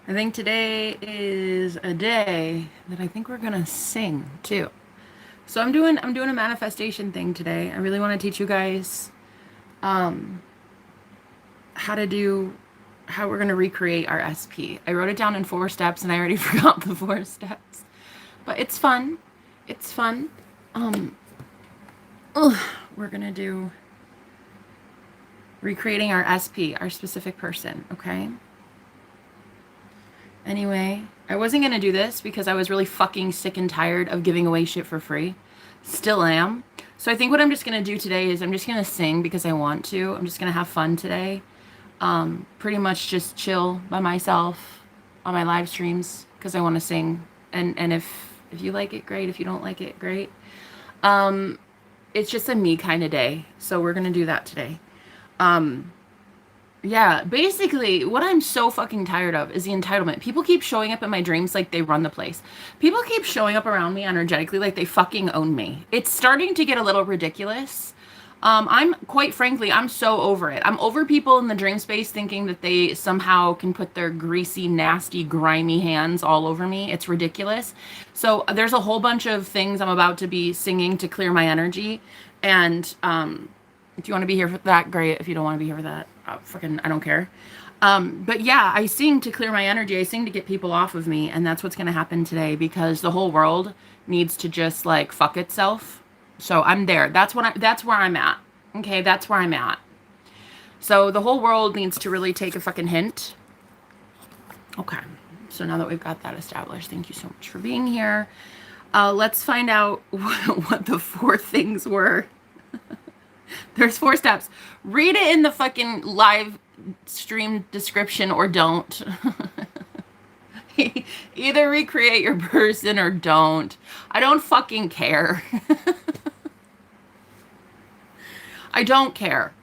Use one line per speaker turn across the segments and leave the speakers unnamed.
I think today is a day that I think we're gonna sing too. So I'm doing a manifestation thing today. I really want to teach you guys um how to do how we're gonna recreate our SP. I wrote it down in 4 steps and I already forgot the 4 steps. But it's fun. It's fun. Um ugh, we're gonna do recreating our SP, our specific person, okay? Anyway, I wasn't gonna do this because I was really fucking sick and tired of giving away shit for free. Still am. So I think what I'm just gonna do today is I'm just gonna sing because I want to. I'm just gonna have fun today. Pretty much just chill by myself on my live streams because I want to sing. And if you like it, great. If you don't like it, great. Um, it's just a me kind of day. So we're gonna do that today. Um, Yeah, basically, what I'm so fucking tired of is the entitlement. People keep showing up in my dreams like they run the place. People keep showing up around me energetically like they fucking own me. It's starting to get a little ridiculous. I'm quite frankly, I'm so over it. I'm over people in the dream space thinking that they somehow can put their greasy, nasty, grimy hands all over me. It's ridiculous. So there's a whole bunch of things I'm about to be singing to clear my energy. And if you want to be here for that, great. If you don't want to be here for that, I don't care. But yeah, I sing to clear my energy. I sing to get people off of me, and that's what's going to happen today because the whole world needs to just like fuck itself. So I'm there. That's where I'm at. Okay, that's where I'm at. So the whole world needs to really take a fucking hint. Okay. So now that we've got that established, thank you so much for being here. Let's find out what the 4 things were. There's 4 steps. Read it in the fucking live stream description or don't. Either recreate your person or don't. I don't fucking care. I don't care.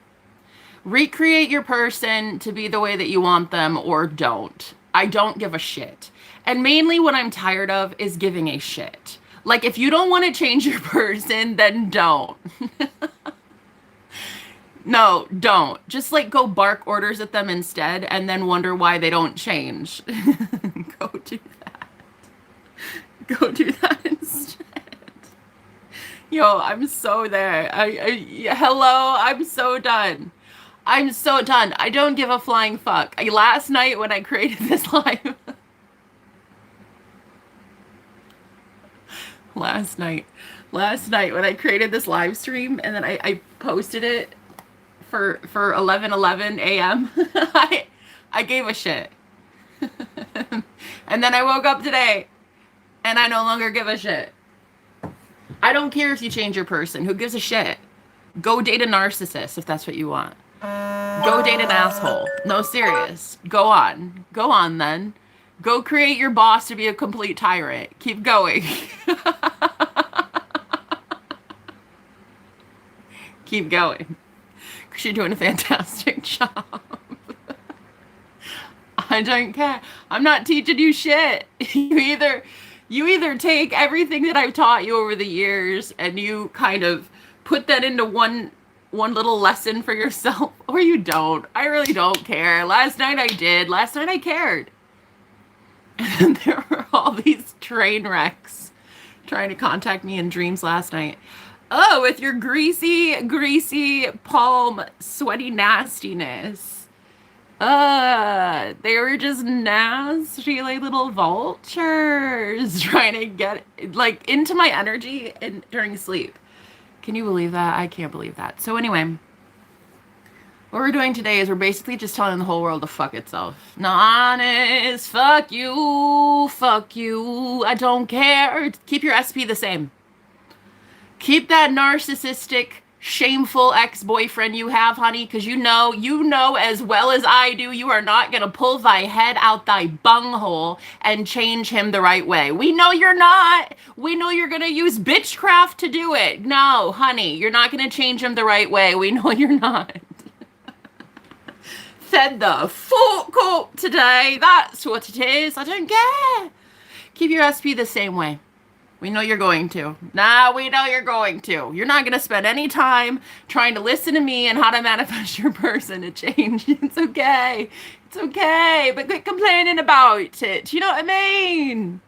Recreate your person to be the way that you want them or don't. I don't give a shit. And mainly what I'm tired of is giving a shit. Like, if you don't want to change your person, then don't. No, don't. Just like go bark orders at them instead and then wonder why they don't change. Go do that. Go do that instead. Yo, I'm so there. Hello, I'm so done. I'm so done. I don't give a flying fuck. Last night when I created this live, last night, last night when I created this live stream and then I posted it for 11:11 a.m. I gave a shit. And then I woke up today and I no longer give a shit. I don't care if you change your person. Who gives a shit? Go date a narcissist if that's what you want. Go date an asshole. No, serious. Go on. Go on then. Go create your boss to be a complete tyrant. Keep going. Keep going. Because you're doing a fantastic job. I don't care. I'm not teaching you shit. You either take everything that I've taught you over the years and you kind of put that into one little lesson for yourself, or you don't. I really don't care. Last night I did. Last night I cared. And there were all these train wrecks trying to contact me in dreams last night. Oh, with your greasy, greasy palm, sweaty nastiness. They were just nasty, like little vultures trying to get like into my energy and during sleep. Can you believe that? I can't believe that. So anyway, what we're doing today is we're basically just telling the whole world to fuck itself. No, honest, fuck you, fuck you. I don't care. Keep your SP the same. Keep that narcissistic, shameful ex-boyfriend you have, honey, because you know as well as I do, you are not going to pull thy head out thy bunghole and change him the right way. We know you're not. We know you're going to use bitchcraft to do it. No, honey, you're not going to change him the right way. We know you're not. Fed the fuck up today. That's what it is. I don't care. Keep your SP the same way. We know you're going to. Nah, we know you're going to. You're not going to spend any time trying to listen to me and how to manifest your person to change. It's okay. It's okay. But quit complaining about it. You know what I mean?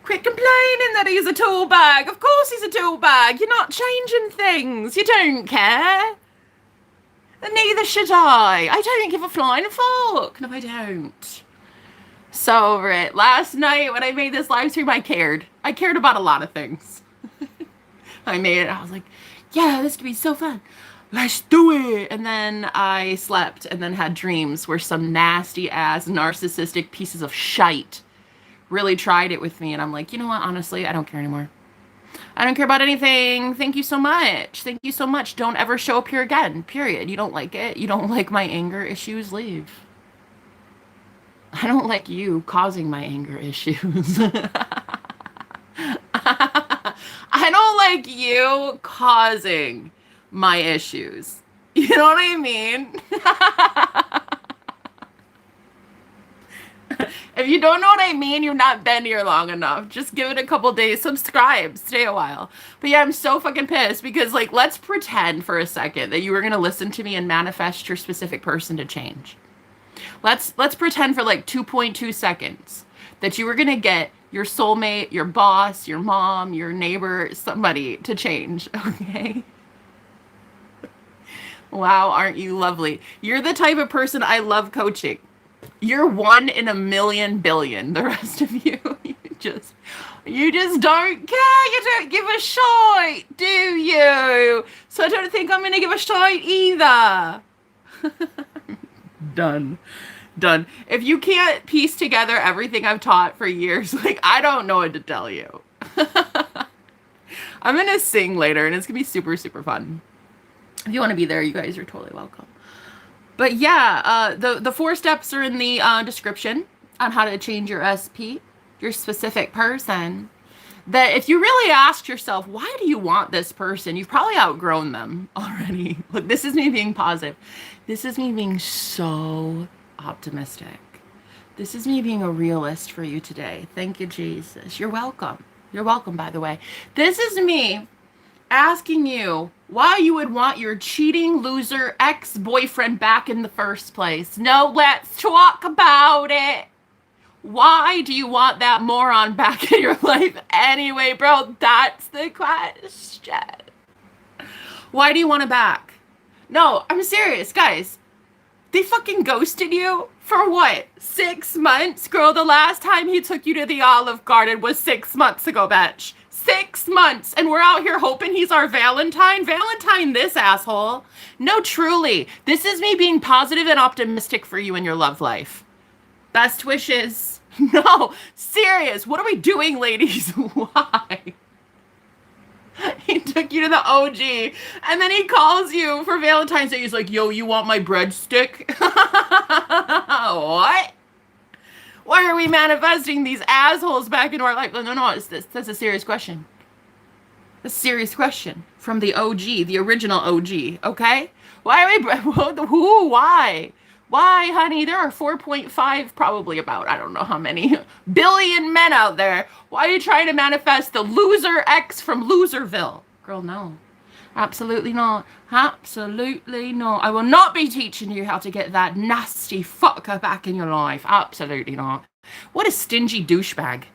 Quit complaining that he's a tool bag. Of course he's a tool bag. You're not changing things. You don't care. And neither should I. I don't give a flying fuck. No, I don't. So over it. Last night when I made this live stream, I cared. I cared about a lot of things. I made it. I was like, yeah, this could be so fun. Let's do it. And then I slept and then had dreams where some nasty ass narcissistic pieces of shite really tried it with me. And I'm like, you know what? Honestly, I don't care anymore. I don't care about anything. Thank you so much. Thank you so much. Don't ever show up here again. Period. You don't like it. You don't like my anger issues. Leave. I don't like you causing my anger issues. I don't like you causing my issues. You know what I mean? If you don't know what I mean, you've not been here long enough. Just give it a couple days. Subscribe. Stay a while. But yeah, I'm so fucking pissed because, like, let's pretend for a second that you were going to listen to me and manifest your specific person to change. Let's pretend for like 2.2 seconds that you were going to get your soulmate, your boss, your mom, your neighbor, somebody to change, okay? Wow, aren't you lovely? You're the type of person I love coaching. You're 1 in a million billion. The rest of you, you just don't care. You don't give a shite, do you? So I don't think I'm going to give a shite either. Done. If you can't piece together everything I've taught for years, like, I don't know what to tell you. I'm going to sing later, and it's going to be super, super fun. If you want to be there, you guys are totally welcome. But yeah, the 4 steps are in the description on how to change your SP, your specific person. That if you really ask yourself, why do you want this person? You've probably outgrown them already. Look, this is me being positive. This is me being so optimistic. This is me being a realist for you today. Thank you, Jesus. You're welcome. You're welcome, by the way. This is me asking you why you would want your cheating loser ex-boyfriend back in the first place. No, let's talk about it. Why do you want that moron back in your life anyway, bro? That's the question. Why do you want it back? No, I'm serious, guys. They fucking ghosted you for what? 6 months? Girl, the last time he took you to the Olive Garden was 6 months ago, bitch. 6 months, and we're out here hoping he's our Valentine? Valentine this asshole. No, truly. This is me being positive and optimistic for you in your love life. Best wishes. No, serious. What are we doing, ladies? Why? He took you to the OG, and then he calls you for Valentine's Day. He's like, yo, you want my breadstick? What? Why are we manifesting these assholes back into our life? No, that's a serious question. A serious question from the OG, the original OG, okay? Why are we, who, why? Why, honey? There are 4.5, probably about, I don't know how many, billion men out there. Why are you trying to manifest the loser ex from Loserville? Girl, no. Absolutely not. Absolutely not. I will not be teaching you how to get that nasty fucker back in your life. Absolutely not. What a stingy douchebag.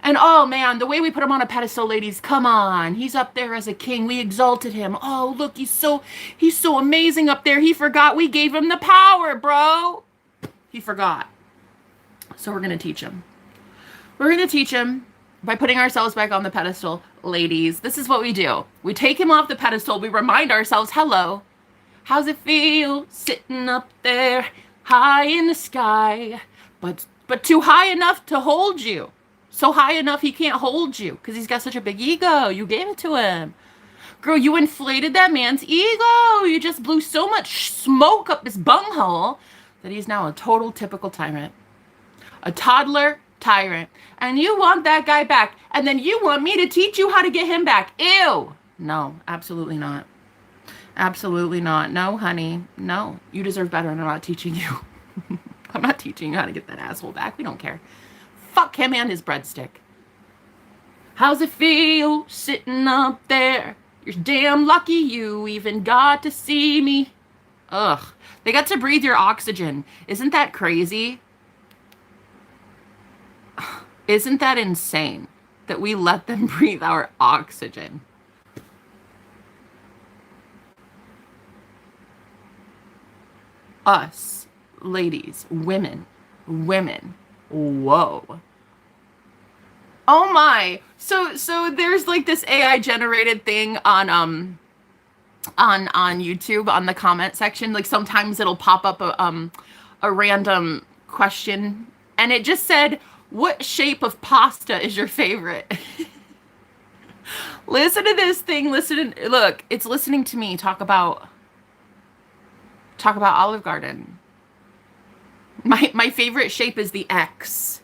And oh man, the way we put him on a pedestal, ladies, come on. He's up there as a king. We exalted him. Oh, look, he's so amazing up there. He forgot we gave him the power, bro. He forgot. So we're going to teach him. We're going to teach him by putting ourselves back on the pedestal. Ladies, this is what we do. We take him off the pedestal. We remind ourselves, hello, how's it feel sitting up there high in the sky, but too high enough to hold you. So high enough he can't hold you because he's got such a big ego. You gave it to him. Girl, you inflated that man's ego. You just blew so much smoke up his bunghole that he's now a total typical tyrant. A toddler tyrant. And you want that guy back. And then you want me to teach you how to get him back. Ew. No, absolutely not. Absolutely not. No, honey. No. You deserve better and I'm not teaching you. I'm not teaching you how to get that asshole back. We don't care. Fuck him and his breadstick. How's it feel sitting up there? You're damn lucky you even got to see me. Ugh. They got to breathe your oxygen. Isn't that crazy? Isn't that insane that we let them breathe our oxygen? Us, ladies, women. Whoa. Oh my. So there's like this AI generated thing on YouTube on the comment section. Like sometimes it'll pop up a random question and it just said, "What shape of pasta is your favorite?" Listen to this thing. Look, it's listening to me talk about Olive Garden. My favorite shape is the X.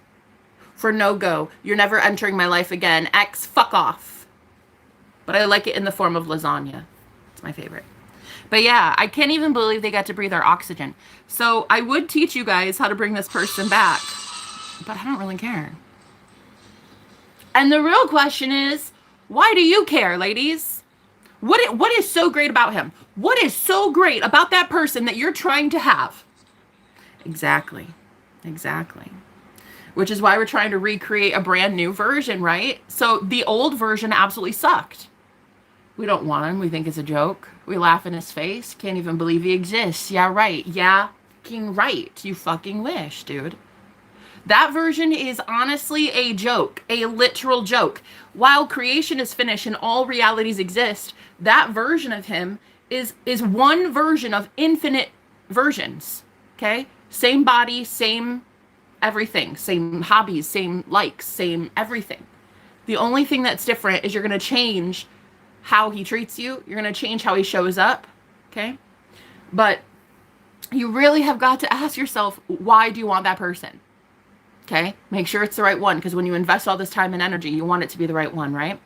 For no go. You're never entering my life again. X, fuck off. But I like it in the form of lasagna. It's my favorite. But yeah, I can't even believe they got to breathe our oxygen. So I would teach you guys how to bring this person back. But I don't really care. And the real question is, why do you care, ladies? What is so great about him? What is so great about that person that you're trying to have? Exactly. Which is why we're trying to recreate a brand new version, right? So the old version absolutely sucked. We don't want him. We think it's a joke. We laugh in his face. Can't even believe he exists. Yeah, right. Yeah, fucking right. You fucking wish, dude. That version is honestly a joke, a literal joke. While creation is finished and all realities exist, that version of him is one version of infinite versions, okay? Same body, same everything, same hobbies, same likes, same everything. The only thing that's different is you're going to change how he treats you. You're going to change how he shows up, okay? But you really have got to ask yourself, why do you want that person? Okay? Make sure it's the right one, because when you invest all this time and energy, you want it to be the right one, right?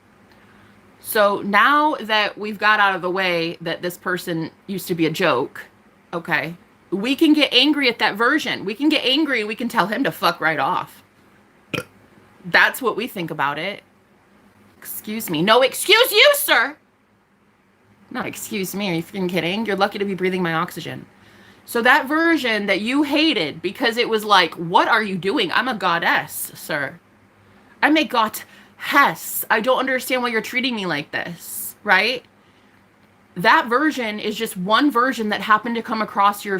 So now that we've got out of the way that this person used to be a joke, okay, we can get angry at that version. We can get angry. We can tell him to fuck right off. That's what we think about it. Excuse me. No, excuse you, sir. No, excuse me. Are you freaking kidding? You're lucky to be breathing my oxygen. So that version that you hated because it was like, what are you doing? I'm a goddess, sir. I'm a goddess. I don't understand why you're treating me like this, right? That version is just one version that happened to come across your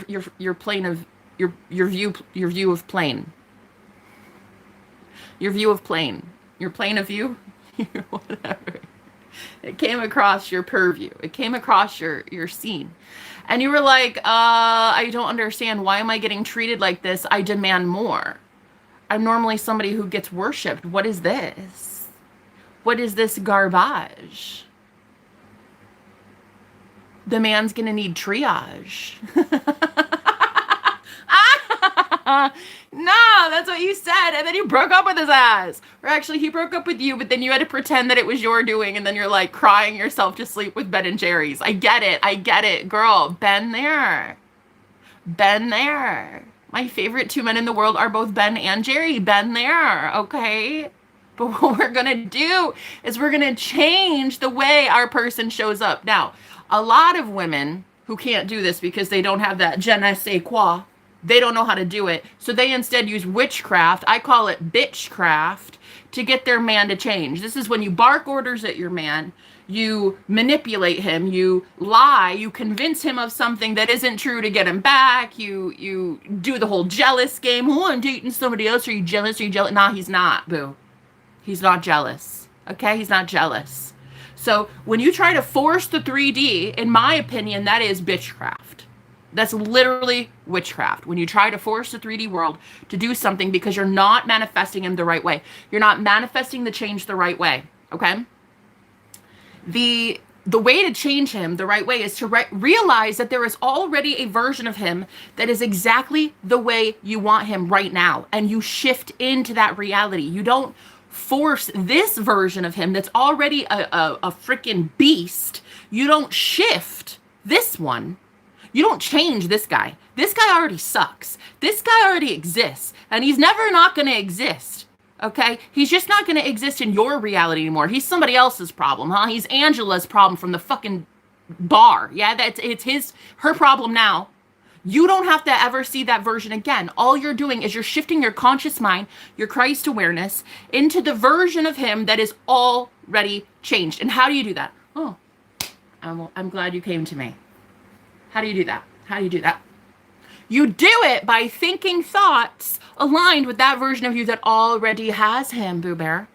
plane of your view of plane. Your view of plane. Your plane of view? Whatever. It came across your purview. It came across your scene. And you were like, I don't understand. Why am I getting treated like this? I demand more. I'm normally somebody who gets worshipped. What is this? What is this garbage? The man's gonna need triage. No, that's what you said. And then you broke up with his ass. Or actually, he broke up with you, but then you had to pretend that it was your doing. And then you're like crying yourself to sleep with Ben and Jerry's. I get it. Girl, been there. My favorite two men in the world are both Ben and Jerry. Been there, okay? But what we're going to do is we're going to change the way our person shows up. Now, a lot of women who can't do this because they don't have that je ne sais quoi, they don't know how to do it. So they instead use witchcraft. I call it bitchcraft to get their man to change. This is when you bark orders at your man. You manipulate him. You lie. You convince him of something that isn't true to get him back. You do the whole jealous game. Oh, I'm dating somebody else. Are you jealous? Nah, he's not, boo. He's not jealous. Okay? He's not jealous. So when you try to force the 3D, in my opinion, that is bitchcraft. That's literally witchcraft. When you try to force the 3D world to do something because you're not manifesting him the right way. You're not manifesting the change the right way. Okay? The way to change him the right way is to realize that there is already a version of him that is exactly the way you want him right now. And you shift into that reality. You don't force this version of him that's already a freaking beast. You don't shift this one. You don't change this guy. This guy already sucks. This guy already exists. And he's never not going to exist. Okay? He's just not going to exist in your reality anymore. He's somebody else's problem, huh? He's Angela's problem from the fucking bar. Yeah, it's her problem now. You don't have to ever see that version again. All you're doing is you're shifting your conscious mind, your Christ awareness, into the version of him that is already changed. And how do you do that? Oh, I'm glad you came to me. How do you do that? How do you do that? You do it by thinking thoughts aligned with that version of you that already has him, Boo Bear.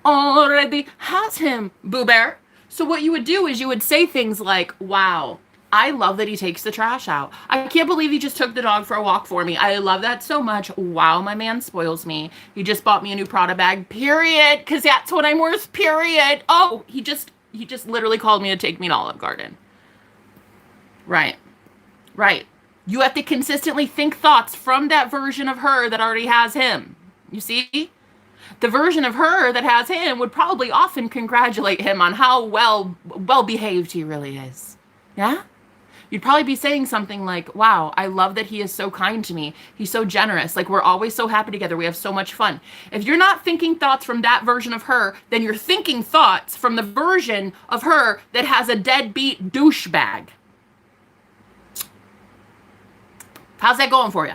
Already has him, Boo Bear. So what you would do is you would say things like, wow, I love that he takes the trash out. I can't believe he just took the dog for a walk for me. I love that so much. Wow, my man spoils me. He just bought me a new Prada bag, period, because that's what I'm worth, period. Oh, he just literally called me to take me to Olive Garden. Right. You have to consistently think thoughts from that version of her that already has him. You see? The version of her that has him would probably often congratulate him on how well behaved he really is. Yeah? You'd probably be saying something like, wow, I love that he is so kind to me. He's so generous. Like, we're always so happy together. We have so much fun. If you're not thinking thoughts from that version of her, then you're thinking thoughts from the version of her that has a deadbeat douchebag. How's that going for you?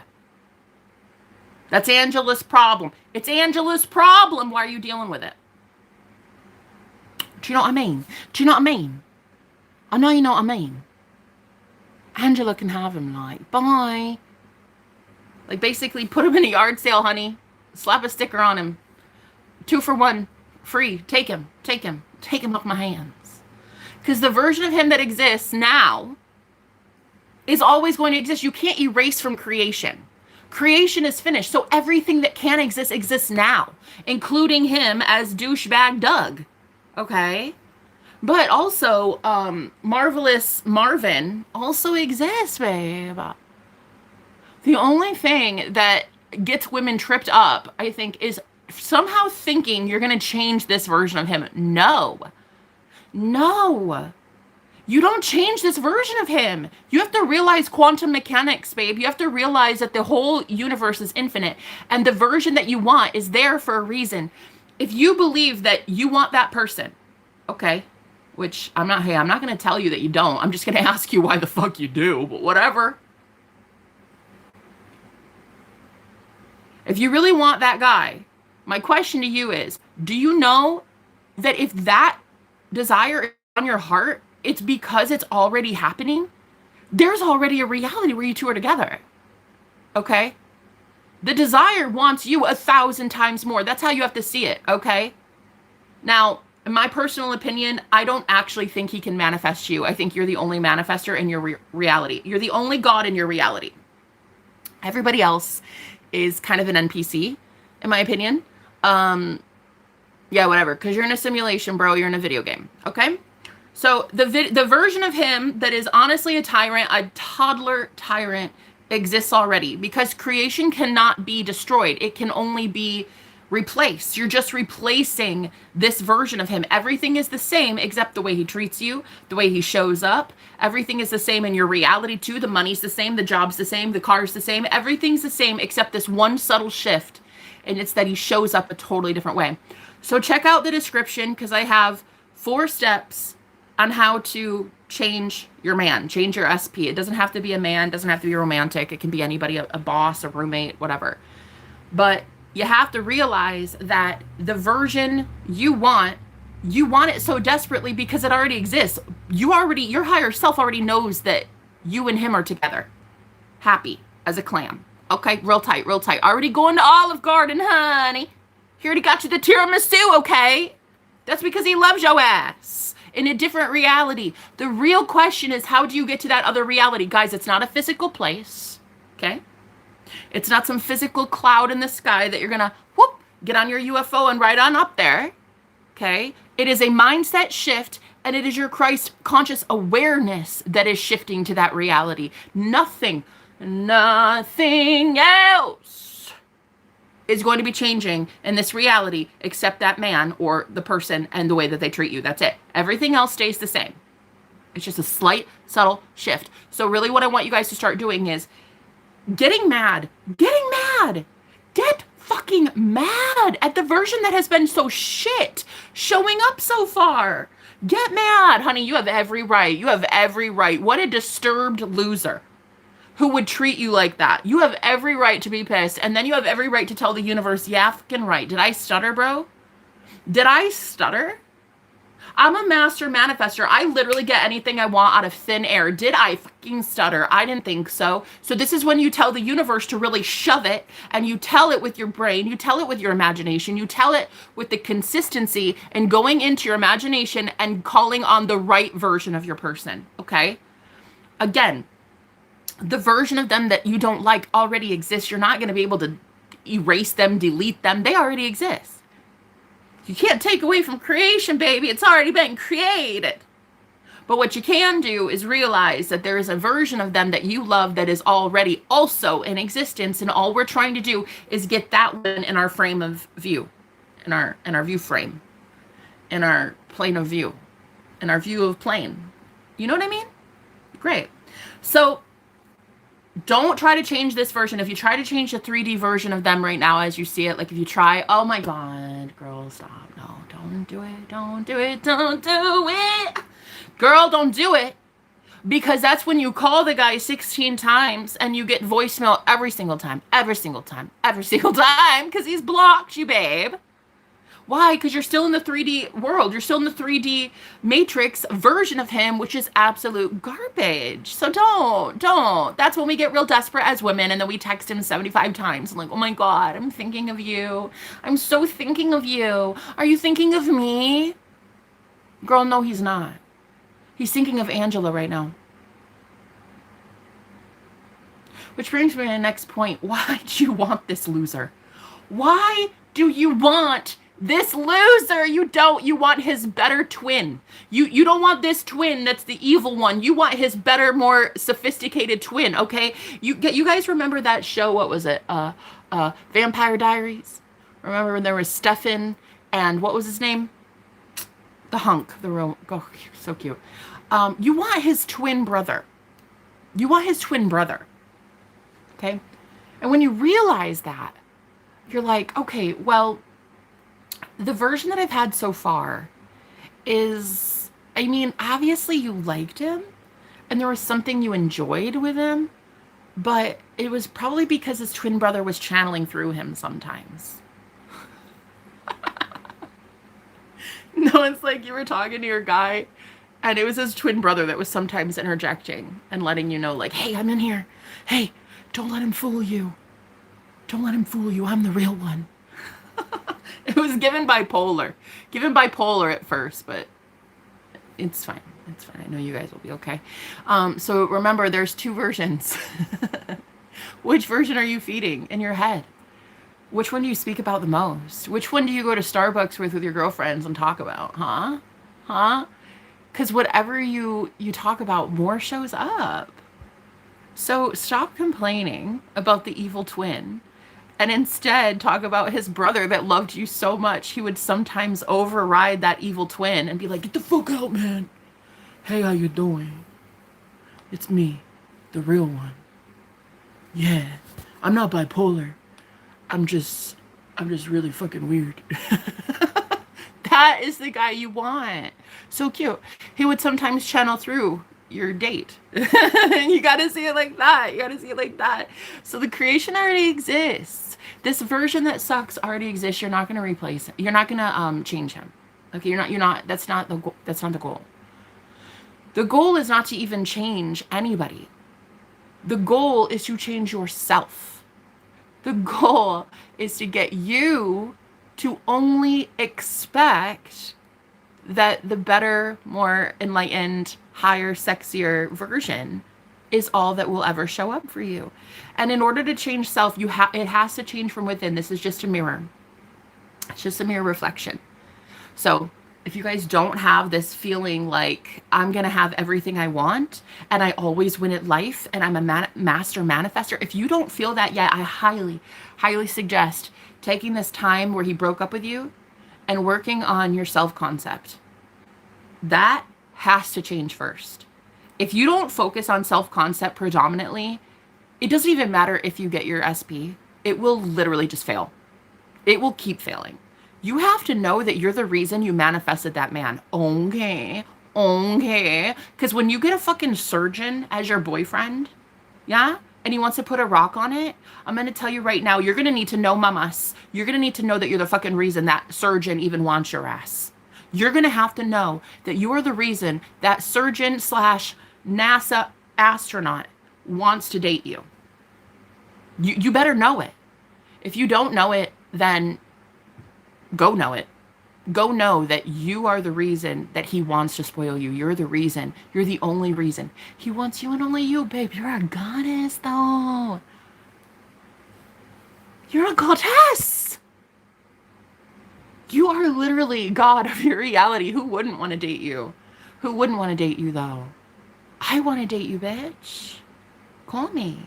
That's Angela's problem. It's Angela's problem. Why are you dealing with it? Do you know what I mean? Do you know what I mean? I know you know what I mean. Angela can have him, like, bye. Like, basically, put him in a yard sale, honey. Slap a sticker on him. 2 for 1. Free. Take him. Take him. Take him off my hands. Because the version of him that exists now is always going to exist. You can't erase from creation. Creation is finished. So everything that can exist exists now, including him as douchebag Doug. Okay? But also, Marvelous Marvin also exists, babe. The only thing that gets women tripped up, I think, is somehow thinking you're going to change this version of him. No. You don't change this version of him. You have to realize quantum mechanics, babe. You have to realize that the whole universe is infinite, and the version that you want is there for a reason. If you believe that you want that person, okay, which I'm not going to tell you that you don't. I'm just going to ask you why the fuck you do, but whatever. If you really want that guy, my question to you is, do you know that if that desire is on your heart, it's because it's already happening? There's already a reality where you two are together. Okay? The desire wants you 1,000 times more. That's how you have to see it, okay? Now, in my personal opinion, I don't actually think he can manifest you. I think you're the only manifester in your reality. You're the only God in your reality. Everybody else is kind of an NPC, in my opinion. Yeah, whatever. Because you're in a simulation, bro. You're in a video game. Okay? So the version of him that is honestly a tyrant, a toddler tyrant, exists already. Because creation cannot be destroyed. It can only be replaced. You're just replacing this version of him. Everything is the same except the way he treats you, the way he shows up. Everything is the same in your reality too. The money's the same, the job's the same, the car's the same. Everything's the same except this one subtle shift, and it's that he shows up a totally different way. So check out the description, because I have 4 steps on how to change your man, change your SP. It doesn't have to be a man, it doesn't have to be romantic. It can be anybody, a boss, a roommate, whatever. But you have to realize that the version you want it so desperately because it already exists. Your higher self already knows that you and him are together. Happy as a clam. Okay, real tight. Already going to Olive Garden, honey. He already got you the tiramisu, okay? That's because he loves your ass. In a different reality. The real question is, how do you get to that other reality? Guys, it's not a physical place, okay? It's not some physical cloud in the sky that you're going to, get on your UFO and ride on up there, okay? It is a mindset shift, and it is your Christ conscious awareness that is shifting to that reality. Nothing else is going to be changing in this reality except that man or the person and the way that they treat you. That's it. Everything else stays the same. It's just a slight, subtle shift. So really what I want you guys to start doing is getting mad. Get fucking mad at the version that has been so shit showing up so far. Get mad, honey. You have every right. You have every right. What a disturbed loser who would treat you like that. You have every right to be pissed. And then you have every right to tell the universe, yeah, fucking right. Did I stutter, bro? Did I stutter? I'm a master manifester. I literally get anything I want out of thin air. Did I fucking stutter? I didn't think so. So this is when you tell the universe to really shove it, and you tell it with your brain, you tell it with your imagination, you tell it with the consistency and going into your imagination and calling on the right version of your person, okay? Again, the version of them that you don't like already exists. You're not going to be able to erase them, delete them. They already exist. You can't take away from creation, baby. It's already been created. But what you can do is realize that there is a version of them that you love that is already also in existence. And all we're trying to do is get that one in our frame of view, in our view frame, in our plane of view, in our view of plane. You know what I mean? Great. So don't try to change this version. If you try to change the 3D version of them right now as you see it, like if you try, oh my God, girl, stop. No, don't do it. Don't do it. Don't do it. Girl, don't do it. Because that's when you call the guy 16 times and you get voicemail every single time, every single time, every single time, because he's blocked you, babe. Why? Because you're still in the 3D world. You're still in the 3D matrix version of him, which is absolute garbage. So don't. That's when we get real desperate as women, and then we text him 75 times. I'm like, oh my God, I'm thinking of you. I'm so thinking of you. Are you thinking of me? Girl, no, he's not. He's thinking of Angela right now. Which brings me to the next point. Why do you want this loser? Why do you want this loser? You want his better twin. You don't want this twin that's the evil one. You want his better, more sophisticated twin, okay? You guys remember that show, what was it? Vampire Diaries? Remember when there was Stefan and what was his name? The hunk, oh, so cute. You want his twin brother. You want his twin brother. Okay? And when you realize that, you're like, okay, well, the version that I've had so far is, I mean, obviously you liked him and there was something you enjoyed with him, but it was probably because his twin brother was channeling through him sometimes. No, it's like you were talking to your guy and it was his twin brother that was sometimes interjecting and letting you know, like, hey, I'm in here. Hey, don't let him fool you. Don't let him fool you. I'm the real one. It was given bipolar at first, but it's fine. It's fine. I know you guys will be okay. So remember, there's two versions. Which version are you feeding in your head? Which one do you speak about the most? Which one do you go to Starbucks with your girlfriends and talk about? Huh? Because whatever you talk about, more shows up. So stop complaining about the evil twin and instead talk about his brother that loved you so much he would sometimes override that evil twin and be like, get the fuck out, man. Hey, how you doing? It's me, the real one. Yeah, I'm not bipolar. I'm just really fucking weird. That is the guy you want. So cute. He would sometimes channel through your date. You got to see it like that. So the creation already exists. This version that sucks already exists. You're not going to replace it. You're not going to change him. Okay, you're not that's not the goal. The goal is not to even change anybody. The goal is to change yourself. The goal is to get you to only expect that the better, more enlightened, higher, sexier version is all that will ever show up for you. And in order to change self, it has to change from within. This is just a mirror. It's just a mirror reflection. So if you guys don't have this feeling like I'm going to have everything I want and I always win at life and I'm a master manifester, if you don't feel that yet, I highly, highly suggest taking this time where he broke up with you and working on your self-concept. That has to change first. If you don't focus on self-concept predominantly, it doesn't even matter if you get your SP. It will literally just fail. It will keep failing. You have to know that you're the reason you manifested that man. Okay. Okay. Because when you get a fucking surgeon as your boyfriend, yeah, and he wants to put a rock on it, I'm going to tell you right now, you're going to need to know, mamas. You're going to need to know that you're the fucking reason that surgeon even wants your ass. You're going to have to know that you are the reason that surgeon slash NASA astronaut wants to date you. You better know it. If you don't know it, then go know it. Go know that you are the reason that he wants to spoil you. You're the reason. You're the only reason. He wants you and only you, babe. You're a goddess, though. You're a goddess. You are literally God of your reality. Who wouldn't want to date you? Who wouldn't want to date you, though? I want to date you, bitch. Call me.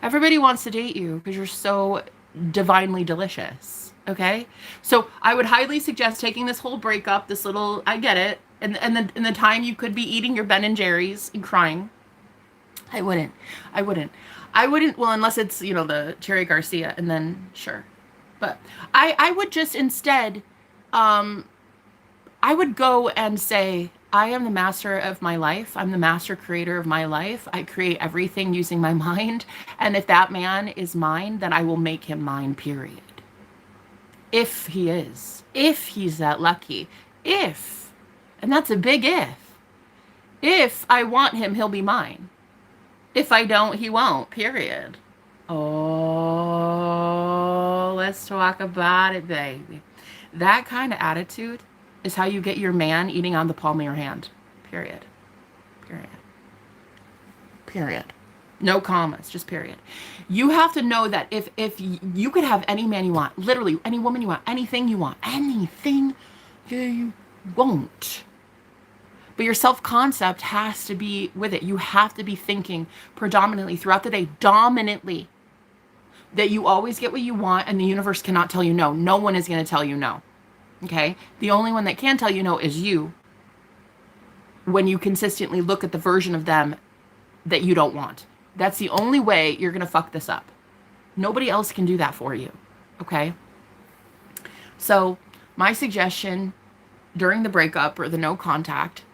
Everybody wants to date you because you're so divinely delicious. Okay? So I would highly suggest taking this whole breakup, this little, I get it, and the time you could be eating your Ben and Jerry's and crying. I wouldn't, well, unless it's, the Cherry Garcia, and then sure. But I would just instead, I would go and say, I am the master of my life. I'm the master creator of my life. I create everything using my mind. And if that man is mine, then I will make him mine, period. If he is. If he's that lucky. If. And that's a big if. If I want him, he'll be mine. If I don't, he won't, period. Oh, let's talk about it, baby. That kind of attitude is how you get your man eating on the palm of your hand. Period. Period. Period. No commas, just period. You have to know that if you could have any man you want, literally any woman you want, anything you want, anything you want. But your self-concept has to be with it. You have to be thinking predominantly throughout the day, dominantly, that you always get what you want and the universe cannot tell you no. No one is going to tell you no. Okay? The only one that can tell you no is you, when you consistently look at the version of them that you don't want. That's the only way you're going to fuck this up. Nobody else can do that for you. Okay? So, my suggestion during the breakup or the no contact,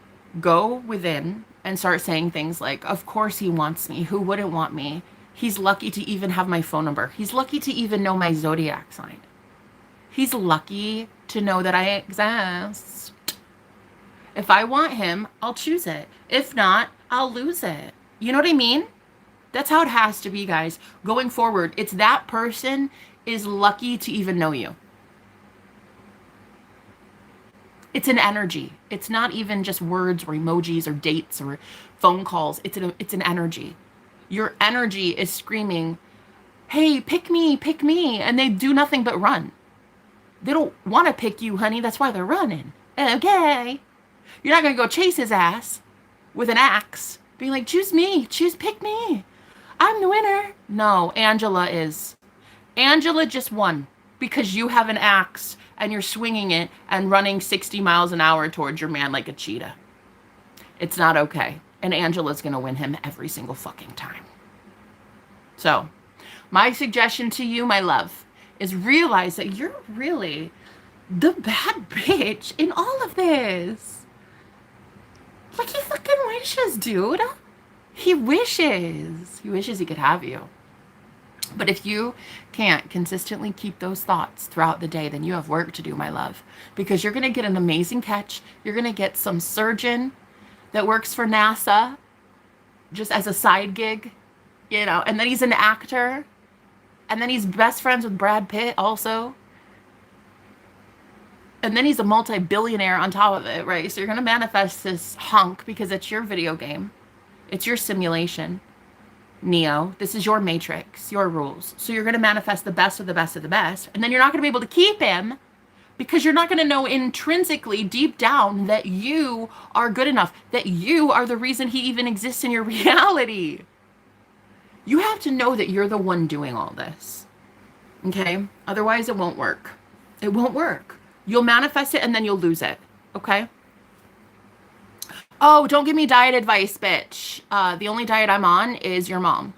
go within and start saying things like, of course he wants me. Who wouldn't want me? He's lucky to even have my phone number. He's lucky to even know my zodiac sign. He's lucky to know that I exist. If I want him, I'll choose it. If not, I'll lose it. You know what I mean? That's how it has to be, guys. Going forward, it's that person is lucky to even know you. It's an energy. It's not even just words or emojis or dates or phone calls. It's an energy. Your energy is screaming, hey, pick me, and they do nothing but run. They don't want to pick you, honey. That's why they're running. Okay. You're not going to go chase his ass with an axe, being like, choose me, pick me. I'm the winner. No, Angela is. Angela just won because you have an axe and you're swinging it and running 60 miles an hour towards your man like a cheetah. It's not okay. And Angela's going to win him every single fucking time. So, my suggestion to you, my love, is realize that you're really the bad bitch in all of this. Like, he fucking wishes, dude. He wishes. He wishes he could have you. But if you can't consistently keep those thoughts throughout the day, then you have work to do, my love. Because you're going to get an amazing catch. You're going to get some surgeon that works for NASA just as a side gig, and then he's an actor. And then he's best friends with Brad Pitt also. And then he's a multi-billionaire on top of it, right? So you're going to manifest this hunk because it's your video game. It's your simulation. Neo, this is your matrix, your rules. So you're going to manifest the best of the best of the best. And then you're not going to be able to keep him because you're not going to know intrinsically deep down that you are good enough, that you are the reason he even exists in your reality. You have to know that you're the one doing all this. Okay? Otherwise, it won't work. It won't work. You'll manifest it and then you'll lose it. Okay? Oh, don't give me diet advice, bitch. The only diet I'm on is your mom.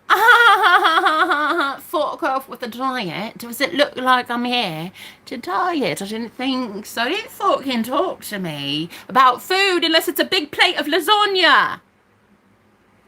Fuck off with the diet. Does it look like I'm here to diet? I didn't think so. Don't fucking talk to me about food unless it's a big plate of lasagna.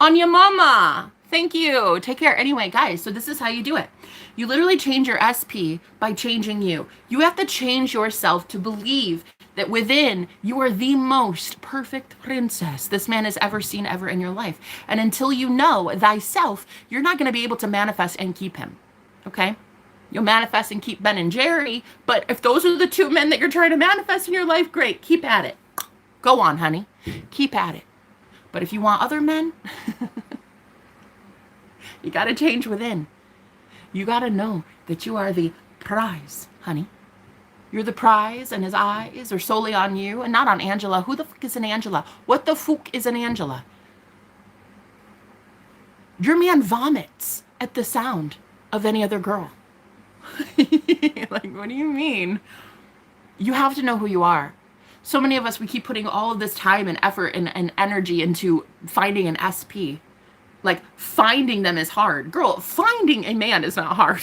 On your mama. Thank you. Take care. Anyway, guys, so this is how you do it. You literally change your SP by changing you. You have to change yourself to believe that within you are the most perfect princess this man has ever seen ever in your life. And until you know thyself, you're not going to be able to manifest and keep him. Okay? You'll manifest and keep Ben and Jerry, but if those are the two men that you're trying to manifest in your life, great. Keep at it. Go on, honey. Keep at it. But if you want other men, you got to change within. You got to know that you are the prize, honey. You're the prize, and his eyes are solely on you and not on Angela. Who the fuck is an Angela? What the fuck is an Angela? Your man vomits at the sound of any other girl. Like, what do you mean? You have to know who you are. So many of us, we keep putting all of this time and effort and energy into finding an SP. Like, finding them is hard. Girl, finding a man is not hard.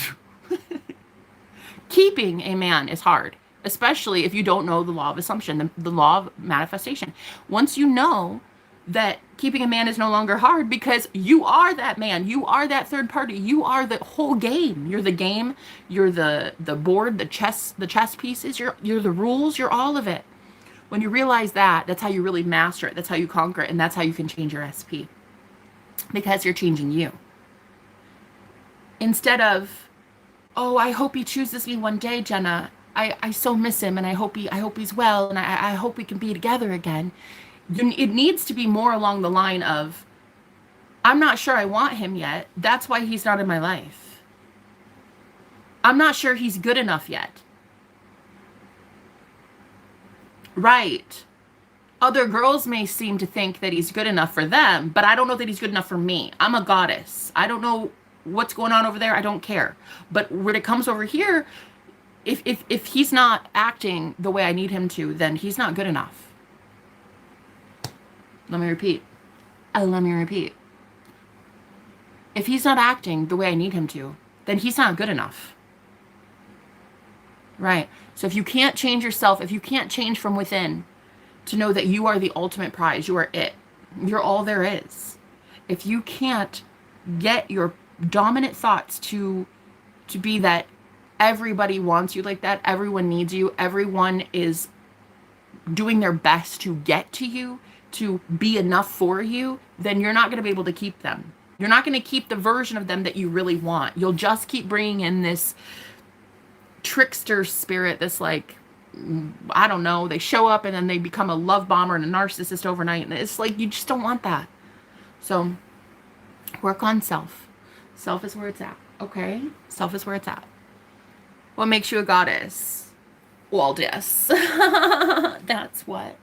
Keeping a man is hard, especially if you don't know the law of assumption, the law of manifestation. Once you know that keeping a man is no longer hard because you are that man, you are that third party, you are the whole game. You're the game, you're the board, the chess pieces, you're the rules, you're all of it. When you realize that, that's how you really master it, that's how you conquer it, and that's how you can change your SP. Because you're changing you. Instead of, oh, I hope he chooses me one day, Jenna. I so miss him, and I hope he's well, and I hope we can be together again. It needs to be more along the line of, I'm not sure I want him yet. That's why he's not in my life. I'm not sure he's good enough yet. Right. Other girls may seem to think that he's good enough for them, but I don't know that he's good enough for me. I'm a goddess. I don't know what's going on over there. I don't care. But when it comes over here, if he's not acting the way I need him to, then he's not good enough. Let me repeat. Let me repeat. If he's not acting the way I need him to, then he's not good enough. Right. So if you can't change yourself, if you can't change from within to know that you are the ultimate prize, you are it. You're all there is. If you can't get your dominant thoughts to be that everybody wants you like that, everyone needs you, everyone is doing their best to get to you, to be enough for you, then you're not going to be able to keep them. You're not going to keep the version of them that you really want. You'll just keep bringing in this trickster spirit, this like, I don't know, they show up and then they become a love bomber and a narcissist overnight. And it's like, you just don't want that. So work on self. Self is where it's at. Okay? Self is where it's at. What makes you a goddess? Well, yes. That's what.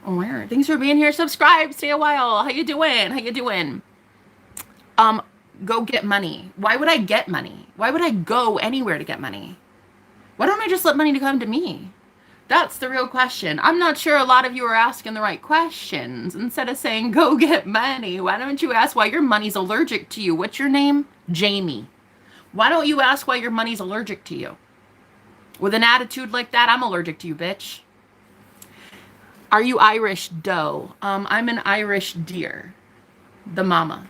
Where? Thanks for being here. Subscribe. Stay a while. How you doing? How you doing? Go get money. Why would I get money? Why would I go anywhere to get money? Why don't I just let money to come to me? That's the real question. I'm not sure a lot of you are asking the right questions. Instead of saying, go get money, why don't you ask why your money's allergic to you? What's your name? Jamie. Why don't you ask why your money's allergic to you? With an attitude like that, I'm allergic to you, bitch. Are you Irish doe? I'm an Irish deer. The mama.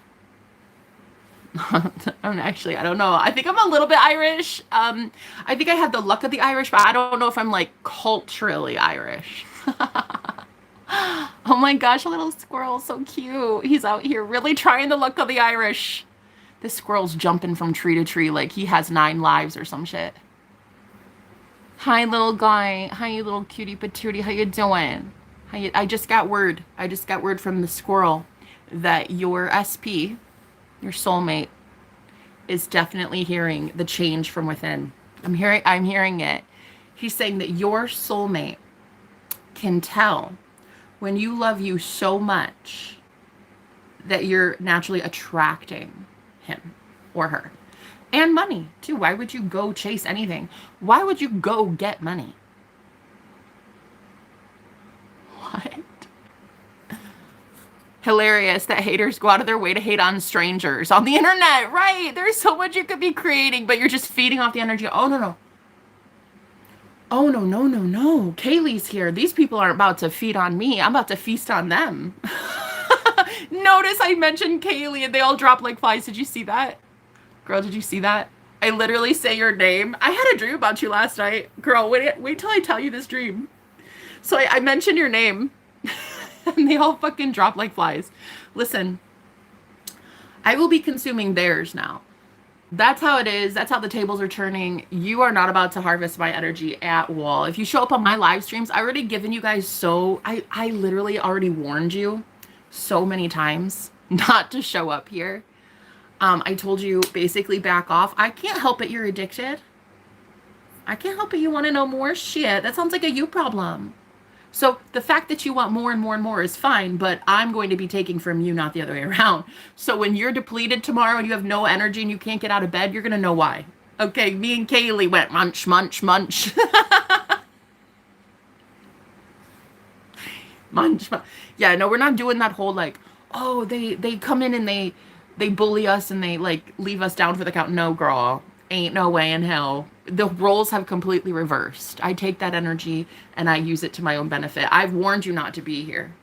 I don't know. I think I'm a little bit Irish. I think I have the luck of the Irish, but I don't know if I'm like culturally Irish. Oh my gosh, a little squirrel, so cute. He's out here really trying the luck of the Irish. This squirrel's jumping from tree to tree like he has 9 lives or some shit. Hi, little guy. Hi, you little cutie patootie. How you doing? I just got word. I just got word from the squirrel that your SP, your soulmate, is definitely hearing the change from within. I'm hearing it. He's saying that your soulmate can tell when you love you so much that you're naturally attracting him or her. And money, too. Why would you go chase anything? Why would you go get money? What? Hilarious that haters go out of their way to hate on strangers on the internet, right? There's so much you could be creating, but you're just feeding off the energy. Oh, no, no. Oh, no, no, no, no. Kaylee's here. These people aren't about to feed on me. I'm about to feast on them. Notice I mentioned Kaylee and they all drop like flies. Did you see that? Girl, did you see that? I literally say your name. I had a dream about you last night. Girl, wait till I tell you this dream. So I mentioned your name. And they all fucking drop like flies. Listen, I will be consuming theirs now. That's how it is. That's how the tables are turning. You are not about to harvest my energy at all. If you show up on my live streams, I already given you guys I literally already warned you so many times not to show up here. I told you basically back off. I can't help it. You're addicted. I can't help it. You want to know more shit. That sounds like a you problem. So the fact that you want more and more and more is fine, but I'm going to be taking from you, not the other way around. So when you're depleted tomorrow and you have no energy and you can't get out of bed, you're going to know why. Okay, me and Kaylee went munch, munch, munch. Munch, munch. Yeah, no, we're not doing that whole like, oh, they come in and they bully us and they like leave us down for the count. No, girl. Ain't no way in hell. The roles have completely reversed. I take that energy and I use it to my own benefit. I've warned you not to be here.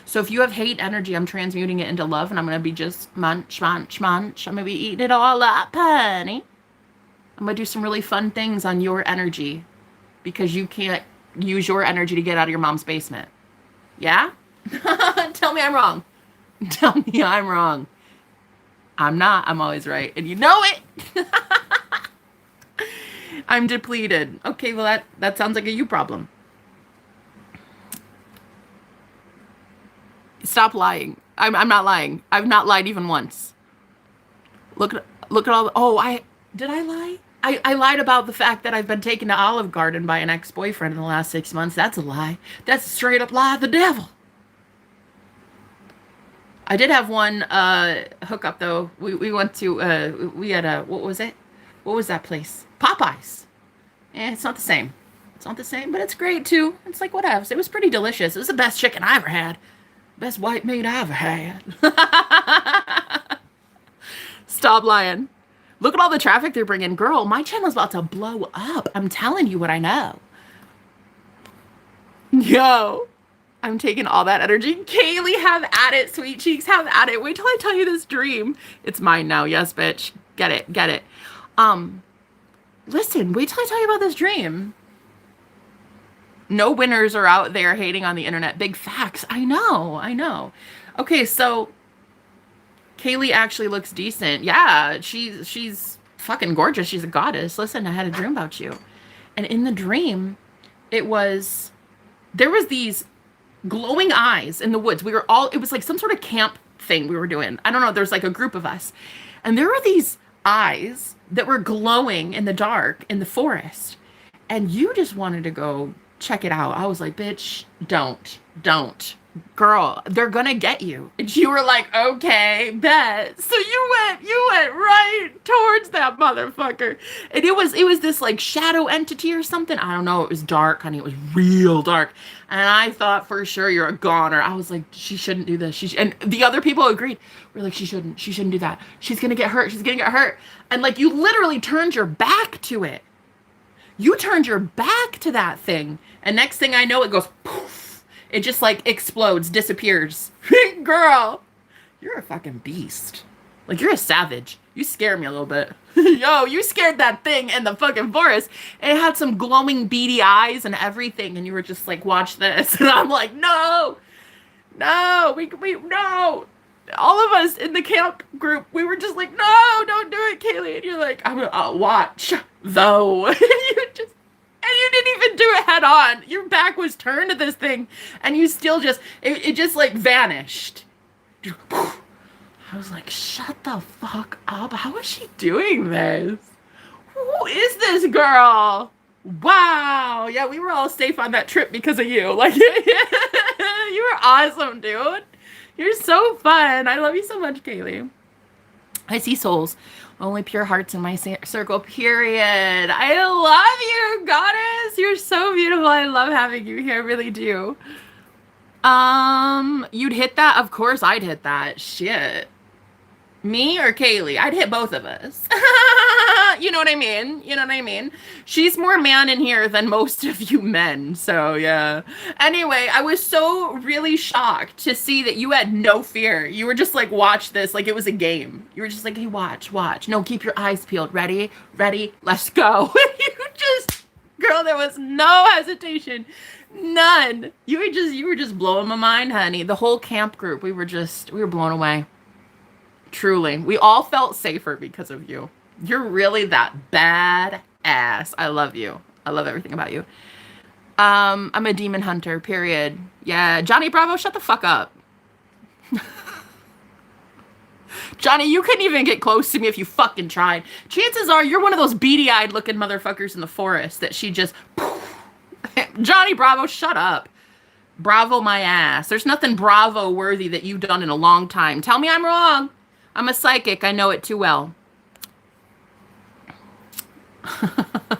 So if you have hate energy, I'm transmuting it into love and I'm going to be just munch, munch, munch. I'm going to be eating it all up, honey. I'm going to do some really fun things on your energy because you can't use your energy to get out of your mom's basement. Yeah? Tell me I'm wrong. Tell me I'm wrong. I'm not. I'm always right. And you know it. I'm depleted. Okay, well, that sounds like a you problem. Stop lying. I'm not lying. I've not lied even once. Look at all the, did I lie? I lied about the fact that I've been taken to Olive Garden by an ex-boyfriend in the last 6 months. That's a lie. That's a straight up lie of the devil. I did have one hookup though. We went to we had a, what was it? What was that place? Popeyes. It's not the same. It's not the same, but it's great too. It's like whatever. It was pretty delicious. It was the best chicken I ever had. Best white meat I ever had. Stop lying. Look at all the traffic they're bringing. Girl, my channel's about to blow up. I'm telling you what I know. Yo. I'm taking all that energy. Kaylee, have at it, sweet cheeks. Have at it. Wait till I tell you this dream. It's mine now. Yes, bitch. Get it. Get it. Listen, wait till I tell you about this dream. No winners are out there hating on the internet. Big facts. I know. Okay, so Kaylee actually looks decent. Yeah, she's fucking gorgeous. She's a goddess. Listen, I had a dream about you. And in the dream, there was these glowing eyes in the woods. It was like some sort of camp thing we were doing. I don't know. There's like a group of us. And there were these eyes that were glowing in the dark in the forest. And you just wanted to go check it out. I was like, bitch, don't. Girl, they're gonna get you. And you were like, okay, bet. So you went right towards that motherfucker. And it was this like shadow entity or something. I don't know. It was dark, honey. It was real dark. And I thought for sure you're a goner. I was like, she shouldn't do this. And the other people agreed. We're like, she shouldn't do that. She's gonna get hurt. And like you literally turned your back to it. You turned your back to that thing. And next thing I know, it goes poof. It just like explodes, disappears. Girl, you're a fucking beast. Like you're a savage. You scare me a little bit. Yo, you scared that thing in the fucking forest. It had some glowing beady eyes and everything. And you were just like, watch this. And I'm like, no, no. All of us in the camp group, we were just like, no, don't do it, Kaylee. And you're like, I'll watch though. And you didn't even do it head on. Your back was turned to this thing. And you still it just like vanished. I was like, shut the fuck up. How is she doing this? Who is this girl? Wow. Yeah, we were all safe on that trip because of you. Like, you were awesome, dude. You're so fun. I love you so much, Kaylee. I see souls. Only pure hearts in my circle, period. I love you, goddess. You're so beautiful. I love having you here. I really do. You'd hit that? Of course I'd hit that. Shit. Me or Kaylee? I'd hit both of us. You know what I mean? You know what I mean? She's more man in here than most of you men. So, yeah. Anyway, I was so really shocked to see that you had no fear. You were just like, watch this like it was a game. You were just like, hey, watch, watch. No, keep your eyes peeled. Ready? Ready? Let's go. You just, girl, there was no hesitation. None. You were just blowing my mind, honey. The whole camp group, we were blown away. Truly. We all felt safer because of you. You're really that bad ass. I love you. I love everything about you. I'm a demon hunter, period. Yeah, Johnny Bravo, shut the fuck up. Johnny, you couldn't even get close to me if you fucking tried. Chances are you're one of those beady-eyed looking motherfuckers in the forest that she just... Johnny Bravo, shut up. Bravo my ass. There's nothing Bravo worthy that you've done in a long time. Tell me I'm wrong. I'm a psychic. I know it too well. I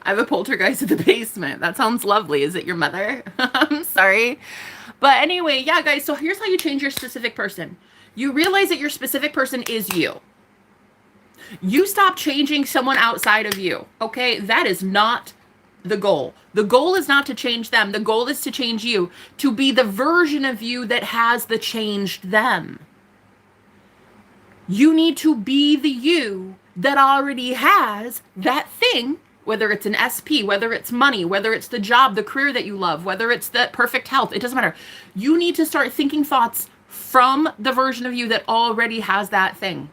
have a poltergeist in the basement. That sounds lovely. Is it your mother? I'm sorry. But anyway, yeah, guys. So here's how you change your specific person. You realize that your specific person is you. You stop changing someone outside of you. Okay? That is not the goal. The goal is not to change them. The goal is to change you. To be the version of you that has the changed them. You need to be the you that already has that thing, whether it's an SP, whether it's money, whether it's the job, the career that you love, whether it's the perfect health, it doesn't matter. You need to start thinking thoughts from the version of you that already has that thing.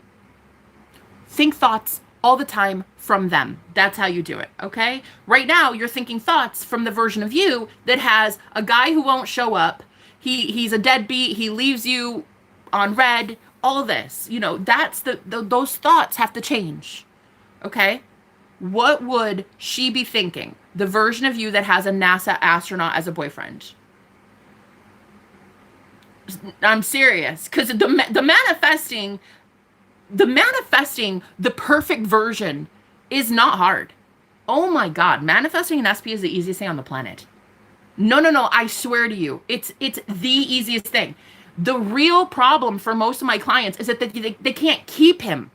Think thoughts all the time from them. That's how you do it, okay? Right now, you're thinking thoughts from the version of you that has a guy who won't show up. He's a deadbeat. He leaves you on red. All this, you know, that's those thoughts have to change. Okay? What would she be thinking? The version of you that has a NASA astronaut as a boyfriend. I'm serious, because the manifesting the perfect version is not hard. Oh my God, manifesting an SP is the easiest thing on the planet. No, I swear to you, it's the easiest thing. The real problem for most of my clients is that they can't keep him.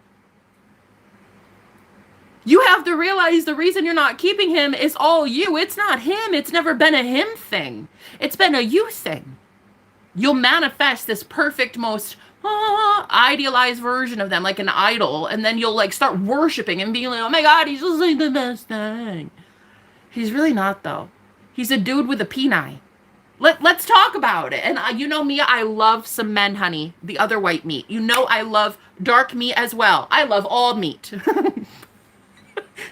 You have to realize the reason you're not keeping him is all you. It's not him. It's never been a him thing. It's been a you thing. You'll manifest this perfect, most idealized version of them, like an idol, and then you'll like start worshiping and being like, oh my God, he's just like the best thing. He's really not, though. He's a dude with a peni. Let's talk about it. And you know me, I love some men, honey. The other white meat. You know I love dark meat as well. I love all meat.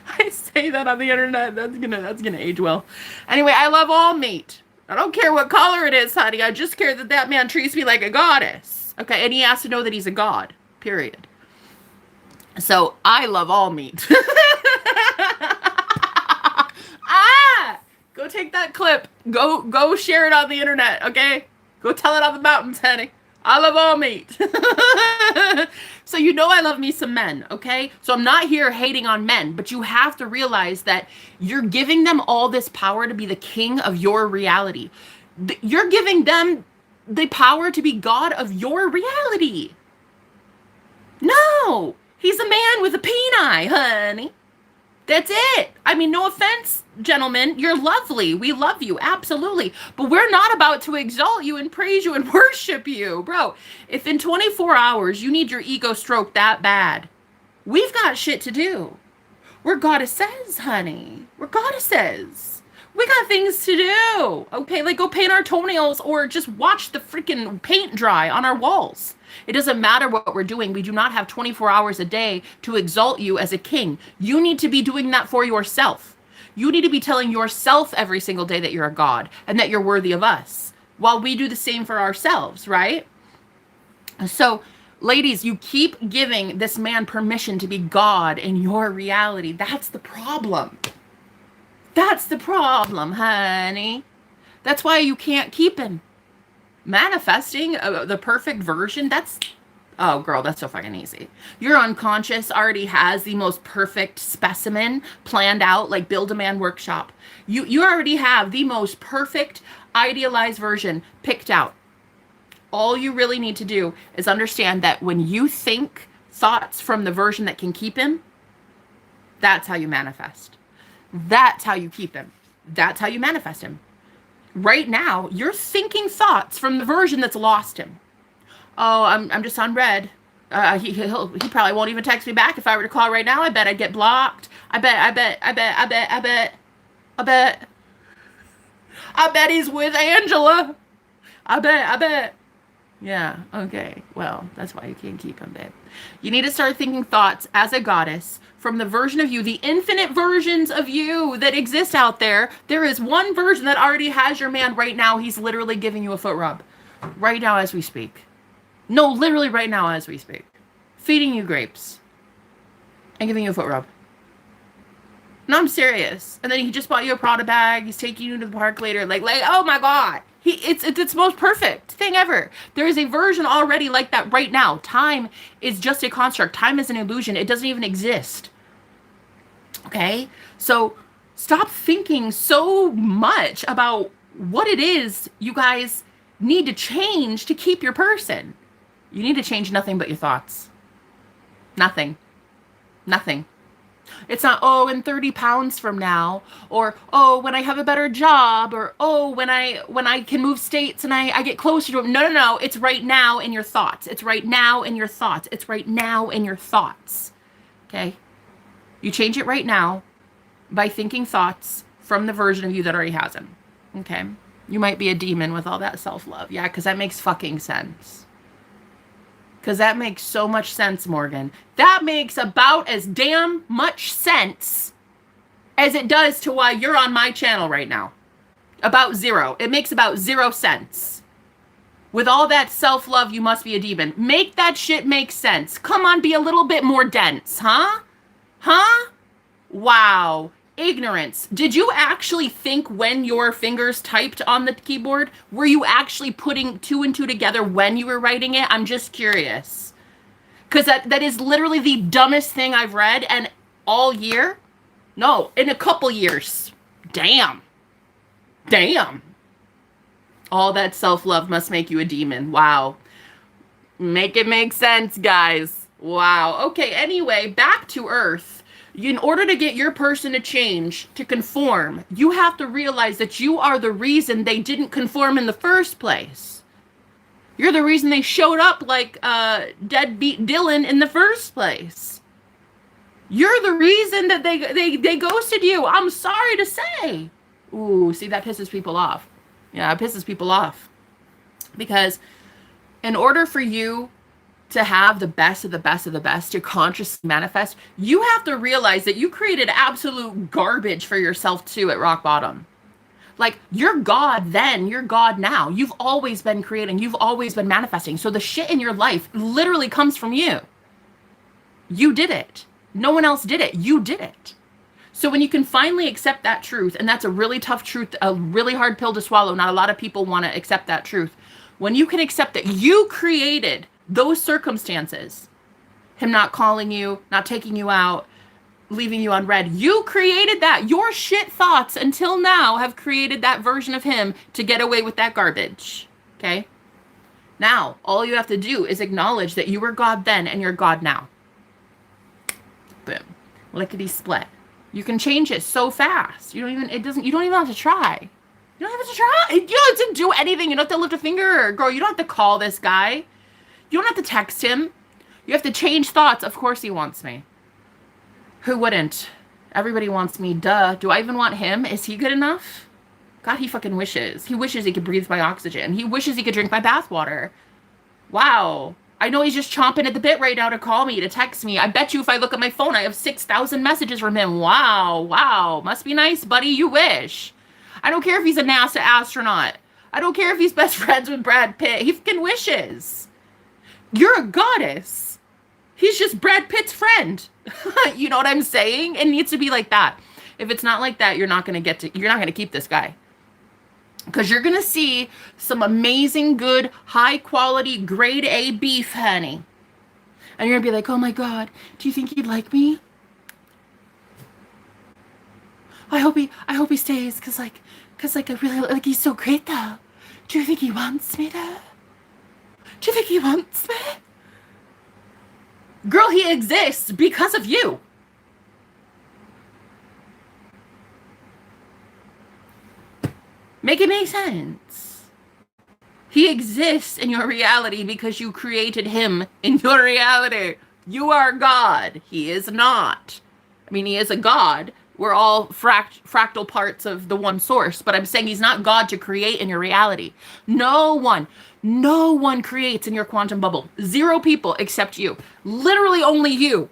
I say that on the internet. That's gonna age well. Anyway, I love all meat. I don't care what color it is, honey. I just care that man treats me like a goddess. Okay, and he has to know that he's a god. Period. So I love all meat. Go take that clip. Go share it on the internet, okay? Go tell it on the mountains, honey. I love all meat. So you know I love me some men, okay? So I'm not here hating on men, but you have to realize that you're giving them all this power to be the king of your reality. You're giving them the power to be God of your reality. No! He's a man with a peni, honey. That's it. I mean, no offense, gentlemen. You're lovely. We love you. Absolutely. But we're not about to exalt you and praise you and worship you. Bro, if in 24 hours you need your ego stroked that bad, we've got shit to do. We're goddesses, honey. We're goddesses. We got things to do. Okay, like go paint our toenails or just watch the freaking paint dry on our walls. It doesn't matter what we're doing. We do not have 24 hours a day to exalt you as a king. You need to be doing that for yourself. You need to be telling yourself every single day that you're a god and that you're worthy of us, while we do the same for ourselves, right? So, ladies, you keep giving this man permission to be God in your reality. That's the problem. That's the problem, honey. That's why you can't keep him. Manifesting the perfect version, that's Oh, girl, that's so fucking easy. Your unconscious already has the most perfect specimen planned out, like build a man workshop. You already have the most perfect idealized version picked out. All you really need to do is understand that when you think thoughts from the version that can keep him, that's how you manifest. That's how you keep him. That's how you manifest him. Right now, you're thinking thoughts from the version that's lost him. Oh, I'm just on red. He probably won't even text me back if I were to call right now. I bet I'd get blocked. I bet he's with Angela. I bet. Yeah, okay. Well, that's why you can't keep him, babe. You need to start thinking thoughts as a goddess from the version of you, the infinite versions of you that exist out there. There is one version that already has your man right now. He's literally giving you a foot rub right now as we speak. No, literally right now as we speak. Feeding you grapes and giving you a foot rub. No, I'm serious. And then he just bought you a Prada bag. He's taking you to the park later. Like, oh my God. It's the most perfect thing ever. There is a version already like that right now. Time is just a construct. Time is an illusion. It doesn't even exist. Okay? So stop thinking so much about what it is you guys need to change to keep your person. You need to change nothing but your thoughts. Nothing. It's not, oh, in 30 pounds from now, or, oh, when I have a better job, or, oh, when I can move states and I get closer to him. No. It's right now in your thoughts. It's right now in your thoughts. It's right now in your thoughts. Okay? You change it right now by thinking thoughts from the version of you that already has him. Okay? You might be a demon with all that self-love. Yeah, because that makes fucking sense. Because that makes so much sense, Morgan. That makes about as damn much sense as it does to why you're on my channel right now. About zero. It makes about 0 sense. With all that self-love, you must be a demon. Make that shit make sense. Come on, be a little bit more dense, huh? Huh? Wow. Ignorance. Did you actually think when your fingers typed on the keyboard? Were you actually putting 2 and 2 together when you were writing it? I'm just curious. Because that is literally the dumbest thing I've read, and all year? No, in a couple years. Damn. All that self-love must make you a demon. Wow. Make it make sense, guys. Wow. Okay, anyway, back to Earth. In order to get your person to change, to conform, you have to realize that you are the reason they didn't conform in the first place. You're the reason they showed up like deadbeat Dylan in the first place. You're the reason that they ghosted you. I'm sorry to say. Ooh, see, that pisses people off. Yeah, it pisses people off. Because in order for you to have the best of the best of the best, to consciously manifest, you have to realize that you created absolute garbage for yourself too at rock bottom. Like, you're God then, you're God now. You've always been creating, you've always been manifesting. So the shit in your life literally comes from you. You did it. No one else did it. You did it. So when you can finally accept that truth, and that's a really tough truth, a really hard pill to swallow. Not a lot of people want to accept that truth. When you can accept that you created those circumstances, him not calling you, not taking you out, leaving you on red, you created that. Your shit thoughts until now have created that version of him to get away with that garbage. Okay? Now, all you have to do is acknowledge that you were God then and you're God now. Boom. Lickety split. You can change it so fast. You don't even have to try. You don't have to try. You don't have to do anything. You don't have to lift a finger. Girl, you don't have to call this guy. You don't have to text him. You have to change thoughts. Of course he wants me. Who wouldn't? Everybody wants me. Duh. Do I even want him? Is he good enough? God, he fucking wishes. He wishes he could breathe my oxygen. He wishes he could drink my bathwater. Wow. I know he's just chomping at the bit right now to call me, to text me. I bet you if I look at my phone, I have 6,000 messages from him. Wow. Wow. Must be nice, buddy. You wish. I don't care if he's a NASA astronaut. I don't care if he's best friends with Brad Pitt. He fucking wishes. You're a goddess. He's just Brad Pitt's friend. You know what I'm saying? It needs to be like that. If it's not like that, you're not going to keep this guy. Because you're going to see some amazing, good, high quality, grade A beef, honey. And you're gonna be like, oh my God, do you think he'd like me? I hope he stays, cause I really, like, he's so great though. Do you think he wants me though? Do you think he wants me? Girl, he exists because of you. Make it make sense. He exists in your reality because you created him in your reality. You are God. He is not. I mean, he is a God. We're all fractal parts of the one source, but I'm saying he's not God to create in your reality. No one creates in your quantum bubble. 0 people except you. Literally only you.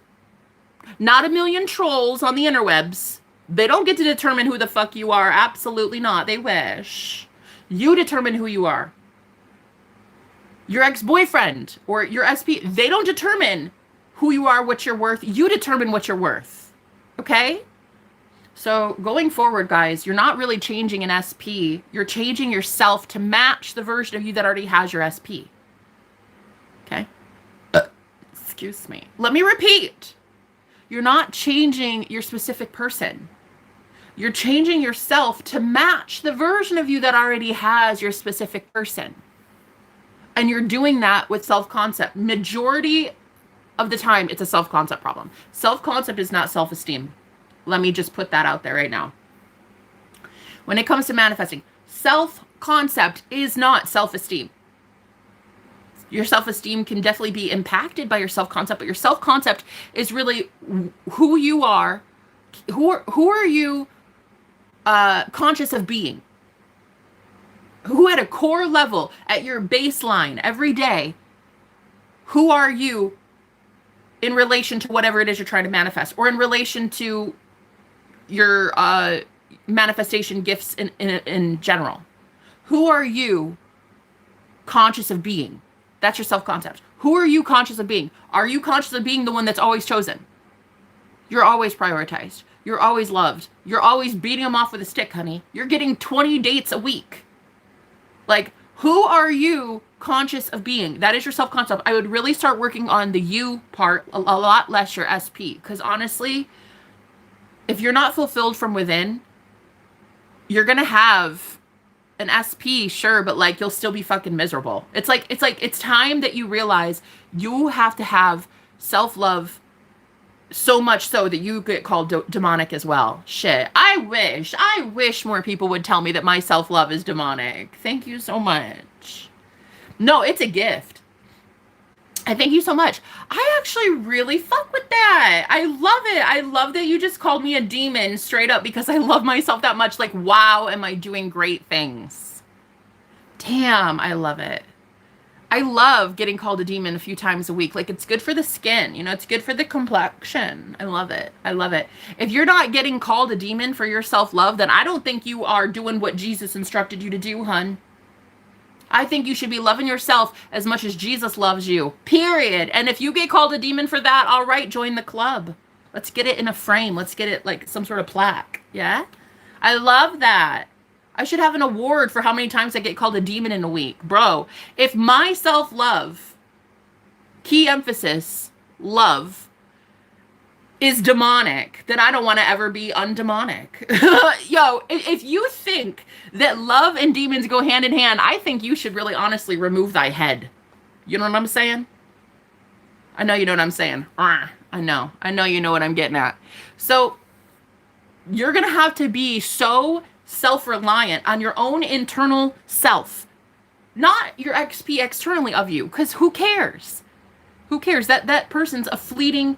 Not a million trolls on the interwebs. They don't get to determine who the fuck you are. Absolutely not. They wish. You determine who you are. Your ex-boyfriend or your SP, they don't determine who you are, what you're worth. You determine what you're worth. Okay? So going forward, guys, you're not really changing an SP. You're changing yourself to match the version of you that already has your SP. Okay? Excuse me. Let me repeat. You're not changing your specific person. You're changing yourself to match the version of you that already has your specific person. And you're doing that with self-concept. Majority of the time, it's a self-concept problem. Self-concept is not self-esteem. Let me just put that out there right now. When it comes to manifesting, self-concept is not self-esteem. Your self-esteem can definitely be impacted by your self-concept, but your self-concept is really who you are. Who are you conscious of being? Who at a core level, at your baseline every day, who are you in relation to whatever it is you're trying to manifest, or in relation to your manifestation gifts in general? Who are you conscious of being? That's your self-concept. Who are you conscious of being? Are you conscious of being the one that's always chosen? You're always prioritized. You're always loved. You're always beating them off with a stick, honey. You're getting 20 dates a week. Like, who are you conscious of being? That is your self-concept. I would really start working on the you part a lot less your SP. Because honestly, if you're not fulfilled from within, you're going to have an SP, sure, but like you'll still be fucking miserable. It's time that you realize you have to have self-love so much so that you get called demonic as well. Shit. I wish more people would tell me that my self-love is demonic. Thank you so much. No, it's a gift. I thank you so much. I actually really fuck with that. I love it. I love that you just called me a demon straight up because I love myself that much. Like, wow, am I doing great things? Damn, I love it. I love getting called a demon a few times a week. Like, it's good for the skin. You know, it's good for the complexion. I love it. I love it. If you're not getting called a demon for your self-love, then I don't think you are doing what Jesus instructed you to do, hun. I think you should be loving yourself as much as Jesus loves you. Period. And if you get called a demon for that, all right, join the club. Let's get it in a frame. Let's get it like some sort of plaque. Yeah? I love that. I should have an award for how many times I get called a demon in a week. Bro, if my self-love, key emphasis, love, is demonic, then I don't want to ever be undemonic. Yo, if you think that love and demons go hand in hand, I think you should really honestly remove thy head. You know what I'm saying? I know you know what I'm saying. I know you know what I'm getting at. So you're going to have to be so self-reliant on your own internal self, not your XP externally of you, because who cares? Who cares? That person's a fleeting,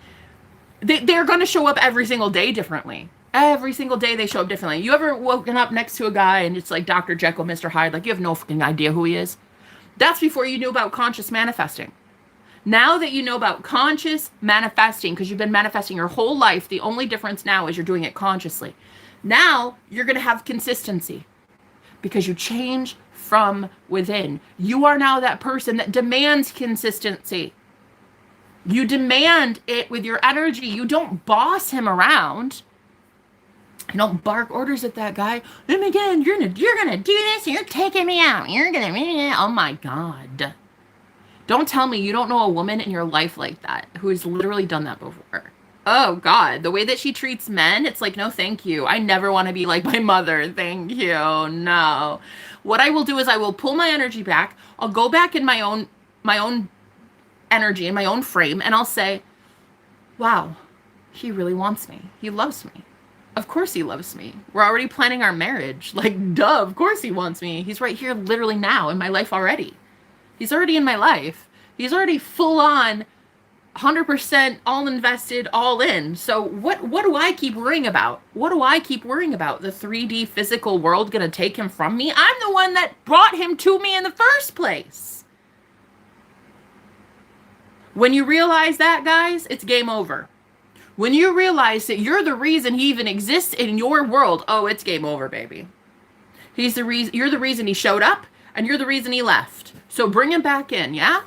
they're going to show up every single day differently. Every single day they show up differently. You ever woken up next to a guy and it's like Dr. Jekyll, Mr. Hyde, like you have no fucking idea who he is? That's before you knew about conscious manifesting. Now that you know about conscious manifesting, because you've been manifesting your whole life, the only difference now is you're doing it consciously. Now you're going to have consistency because you change from within. You are now that person that demands consistency. You demand it with your energy. You don't boss him around. You don't bark orders at that guy. And again, you're gonna do this. You're taking me out. You're gonna. Oh my God. Don't tell me you don't know a woman in your life like that who has literally done that before. Oh God, the way that she treats men, it's like, no, thank you. I never want to be like my mother. Thank you. No. What I will do is I will pull my energy back. I'll go back in my own energy, in my own frame, and I'll say, wow, he really wants me. He loves me. Of course he loves me. We're already planning our marriage. Like, duh, of course he wants me. He's right here literally now in my life already. He's already in my life. He's already full on 100% all invested, all in. So what do I keep worrying about? What do I keep worrying about? The 3D physical world going to take him from me? I'm the one that brought him to me in the first place. When you realize that, guys, it's game over. When you realize that you're the reason he even exists in your world, oh, it's game over, baby. He's the reason. You're the reason he showed up, and you're the reason he left. So bring him back in, yeah?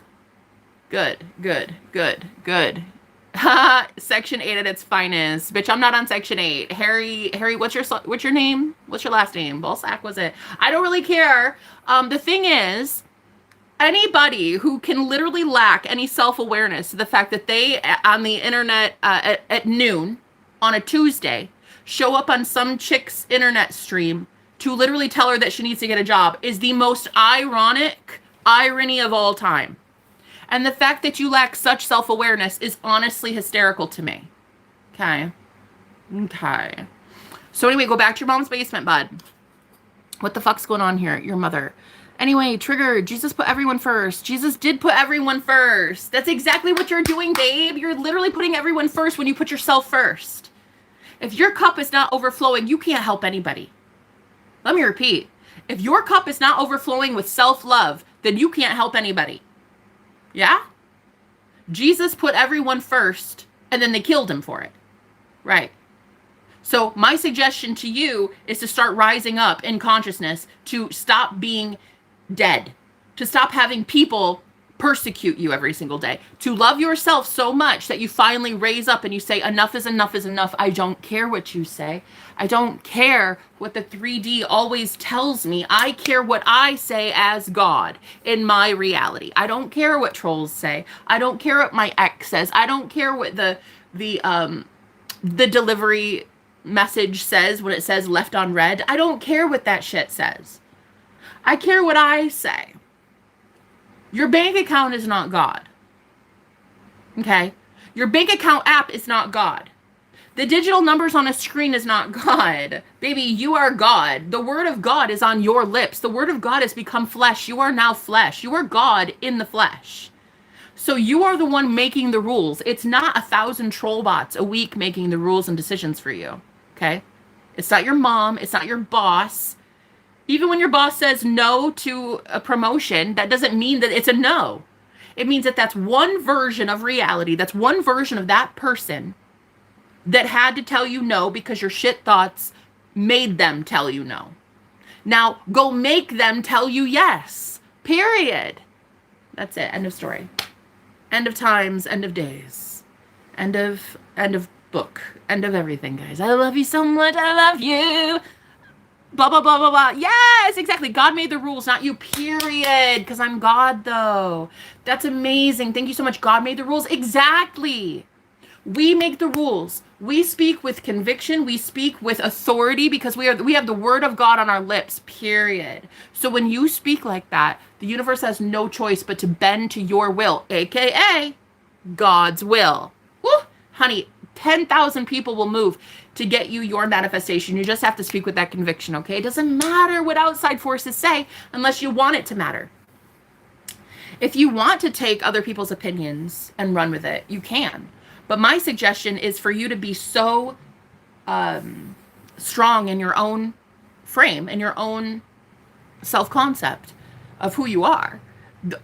Good, good, good, good. Section 8 at its finest. Bitch, I'm not on Section 8. Harry, what's your name? What's your last name? Ballsack, was it? I don't really care. The thing is, anybody who can literally lack any self-awareness to the fact that they, on the internet at noon on a Tuesday, show up on some chick's internet stream to literally tell her that she needs to get a job is the most ironic irony of all time. And the fact that you lack such self-awareness is honestly hysterical to me. Okay. Okay. So anyway, go back to your mom's basement, bud. What the fuck's going on here? Your mother. Anyway, trigger. Jesus put everyone first. Jesus did put everyone first. That's exactly what you're doing, babe. You're literally putting everyone first when you put yourself first. If your cup is not overflowing, you can't help anybody. Let me repeat. If your cup is not overflowing with self-love, then you can't help anybody. Yeah? Jesus put everyone first, and then they killed him for it. Right. So my suggestion to you is to start rising up in consciousness, to stop being dead, to stop having people persecute you every single day, to love yourself so much that you finally raise up and you say, enough is enough is enough. I don't care what you say. I don't care what the 3D always tells me. I care what I say as God in my reality. I don't care what trolls say. I don't care what my ex says. I don't care what the delivery message says when it says left on red. I don't care what that shit says. I care what I say. Your bank account is not God. Okay? Your bank account app is not God. The digital numbers on a screen is not God. Baby, you are God. The word of God is on your lips. The word of God has become flesh. You are now flesh. You are God in the flesh. So you are the one making the rules. It's not 1,000 troll bots a week making the rules and decisions for you. Okay? It's not your mom. It's not your boss. Even when your boss says no to a promotion, that doesn't mean that it's a no. It means that that's one version of reality. That's one version of that person that had to tell you no because your shit thoughts made them tell you no. Now, go make them tell you yes. Period. That's it. End of story. End of times. End of days. End of book. End of everything, guys. I love you so much. I love you. Blah, blah, blah, blah, blah. Yes, exactly. God made the rules, not you, period. Because I'm God, though. That's amazing. Thank you so much. God made the rules. Exactly. We make the rules. We speak with conviction. We speak with authority because we have the word of God on our lips, period. So when you speak like that, the universe has no choice but to bend to your will, aka God's will. Woo! Honey, 10,000 people will move to get you your manifestation. You just have to speak with that conviction, okay? It doesn't matter what outside forces say unless you want it to matter. If you want to take other people's opinions and run with it, you can. But my suggestion is for you to be so strong in your own frame, in your own self-concept of who you are,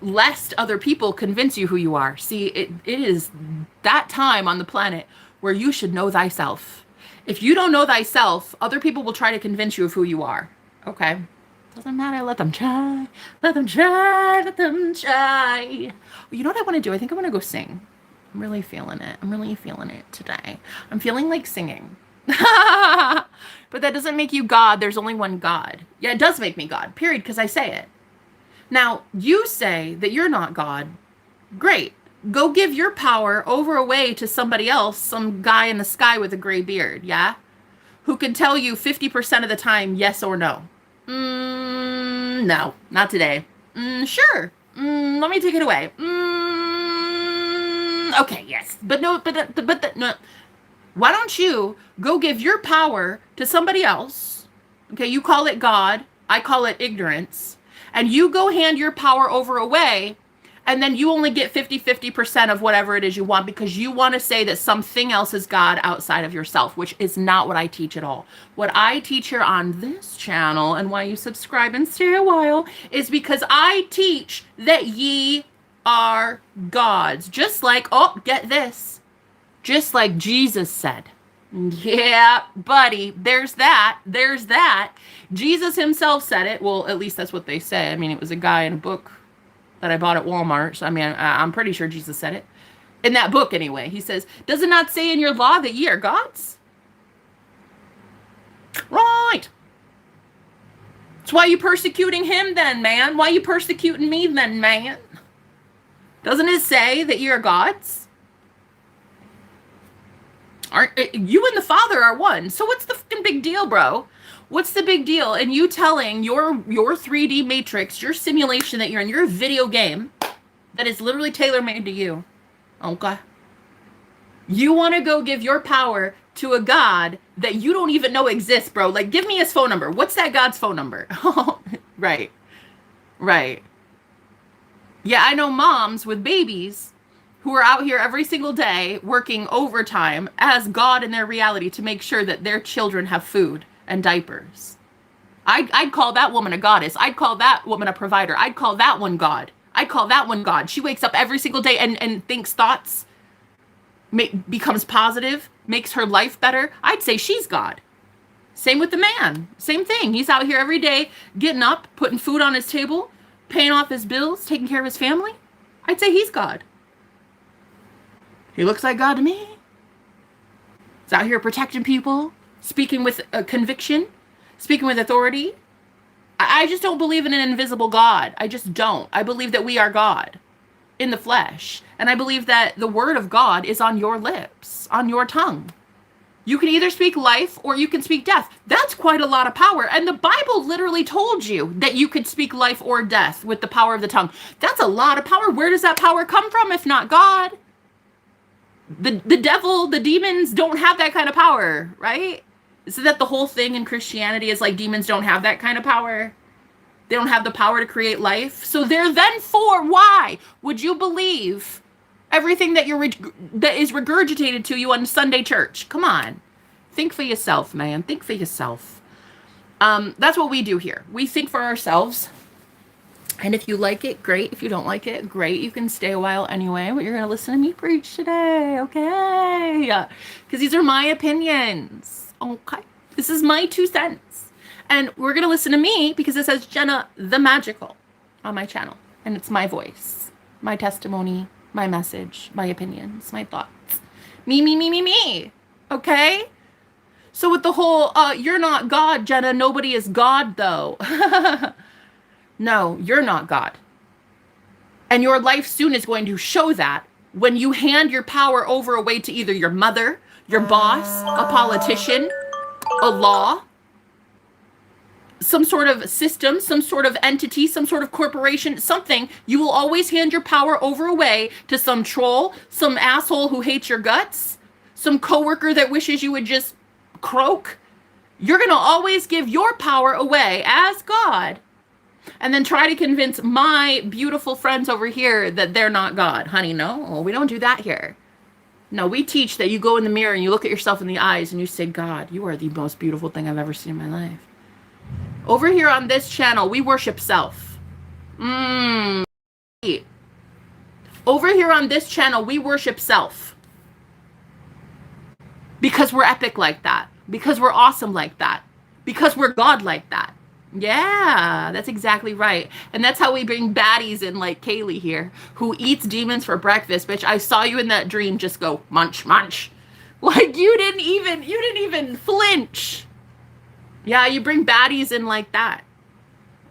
lest other people convince you who you are. See, it is that time on the planet where you should know thyself. If you don't know thyself, other people will try to convince you of who you are. Okay? Doesn't matter. Let them try. Let them try. Let them try. Well, you know what I want to do? I think I want to go sing. I'm really feeling it. I'm really feeling it today. I'm feeling like singing. But that doesn't make you God. There's only one God. Yeah, it does make me God. Period. Because I say it. Now, you say that you're not God. Great. Go give your power over away to somebody else, some guy in the sky with a gray beard, yeah? Who can tell you 50% of the time yes or no. No, not today. Sure. Let me take it away. Okay, yes. But no, no. Why don't you go give your power to somebody else? Okay, you call it God, I call it ignorance. And you go hand your power over away, and then you only get 50% of whatever it is you want because you want to say that something else is God outside of yourself, which is not what I teach at all. What I teach here on this channel, and why you subscribe and stay a while, is because I teach that ye are gods. Just like, oh, get this, just like Jesus said. Yeah, buddy, there's that. Jesus himself said it. Well, at least that's what they say. I mean, it was a guy in a book that I bought at Walmart. So, I mean, I'm pretty sure Jesus said it. In that book, anyway. He says, does it not say in your law that ye are gods? Right. That's why you persecuting him then, man. Why you persecuting me then, man? Doesn't it say that ye are gods? Aren't you and the Father are one? So what's the fucking big deal, bro? What's the big deal? And you telling your 3D matrix, your simulation that you're in, your video game that is literally tailor-made to you. Okay. You want to go give your power to a God that you don't even know exists, bro. Like, give me his phone number. What's that God's phone number? Right. Yeah, I know moms with babies who are out here every single day working overtime as God in their reality to make sure that their children have food and diapers. I'd call that woman a goddess. I'd call that woman a provider. I'd call that one God. I'd call that one God. She wakes up every single day and thinks thoughts, becomes positive, makes her life better. I'd say she's God. Same with the man. Same thing. He's out here every day getting up, putting food on his table, paying off his bills, taking care of his family. I'd say he's God. He looks like God to me. He's out here protecting people, speaking with conviction, speaking with authority. I just don't believe in an invisible God. I just don't. I believe that we are God in the flesh. And I believe that the word of God is on your lips, on your tongue. You can either speak life or you can speak death. That's quite a lot of power. And the Bible literally told you that you could speak life or death with the power of the tongue. That's a lot of power. Where does that power come from if not God? The devil, the demons don't have that kind of power, right? So that the whole thing in Christianity is like demons don't have that kind of power. They don't have the power to create life. So they're then for why would you believe everything that that is regurgitated to you on Sunday church? Come on. Think for yourself, man. Think for yourself. That's what we do here. We think for ourselves. And if you like it, great. If you don't like it, great. You can stay a while anyway, but you're going to listen to me preach today, okay? Because these are my opinions, okay? This is my 2 cents. And we're going to listen to me because it says Jenna the Magical on my channel. And it's my voice, my testimony, my message, my opinions, my thoughts. Me, okay? So with the whole, you're not God, Jenna, nobody is God, though. No, you're not God. And your life soon is going to show that when you hand your power over away to either your mother, your boss, a politician, a law, some sort of system, some sort of entity, some sort of corporation, something, you will always hand your power over away to some troll, some asshole who hates your guts, some coworker that wishes you would just croak. You're going to always give your power away as God. And then try to convince my beautiful friends over here that they're not God. Honey, no, we don't do that here. No, we teach that you go in the mirror and you look at yourself in the eyes and you say, God, you are the most beautiful thing I've ever seen in my life. Over here on this channel, we worship self. Over here on this channel, we worship self. Because we're epic like that. Because we're awesome like that. Because we're God like that. Yeah, that's exactly right. And that's how we bring baddies in like Kaylee here, who eats demons for breakfast. Bitch, I saw you in that dream just go munch, munch. Like you didn't even flinch. Yeah, you bring baddies in like that.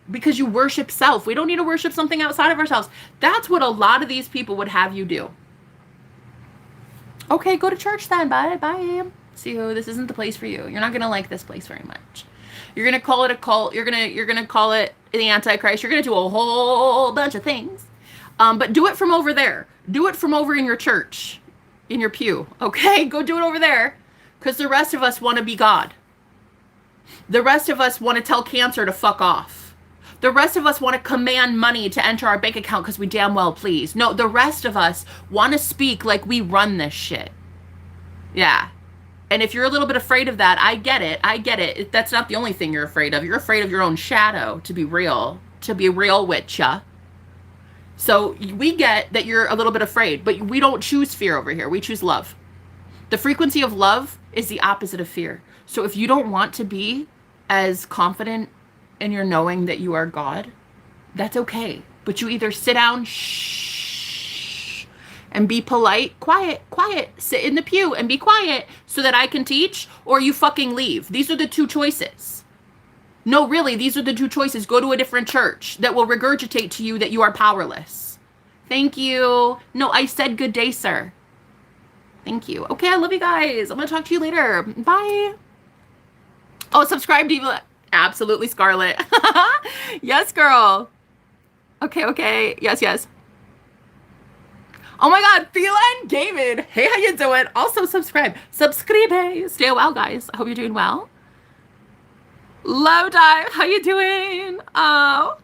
because you worship self. We don't need to worship something outside of ourselves. That's what a lot of these people would have you do. Okay, go to church then. Bye. See who this isn't the place for you. You're not gonna like this place very much. You're gonna call it a cult. You're gonna call it the Antichrist. You're gonna do a whole bunch of things. But do it from over there. Do it from over in your church, in your pew. Okay, go do it over there, because the rest of us want to be God. The rest of us want to tell cancer to fuck off. The rest of us want to command money to enter our bank account because we damn well please. No, the rest of us want to speak like we run this shit. Yeah. And if you're a little bit afraid of that, I get it. That's not the only thing you're afraid of. You're afraid of your own shadow, to be real with ya. So we get that you're a little bit afraid, but we don't choose fear over here. We choose love. The frequency of love is the opposite of fear. So if you don't want to be as confident in your knowing that you are God, that's okay. But you either sit down, shh, and be polite, quiet, sit in the pew and be quiet so that I can teach, or you fucking leave. These are the two choices. No, really, these are the two choices. Go to a different church that will regurgitate to you that you are powerless. Thank you. No, I said good day, sir. Thank you. Okay, I love you guys. I'm going to talk to you later. Bye. Oh, subscribe, Diva. Absolutely, Scarlett. Yes, girl. Okay. Yes. Oh my God, Feline David. Hey, how you doing? Also subscribe. Subscribe. Stay a while, guys. I hope you're doing well. Love Dive, how you doing? Oh.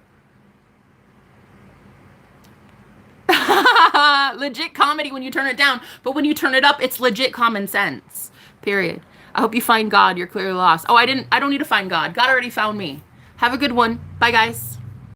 Legit comedy when you turn it down, but when you turn it up, it's legit common sense. Period. I hope you find God. You're clearly lost. Oh, I don't need to find God. God already found me. Have a good one. Bye, guys.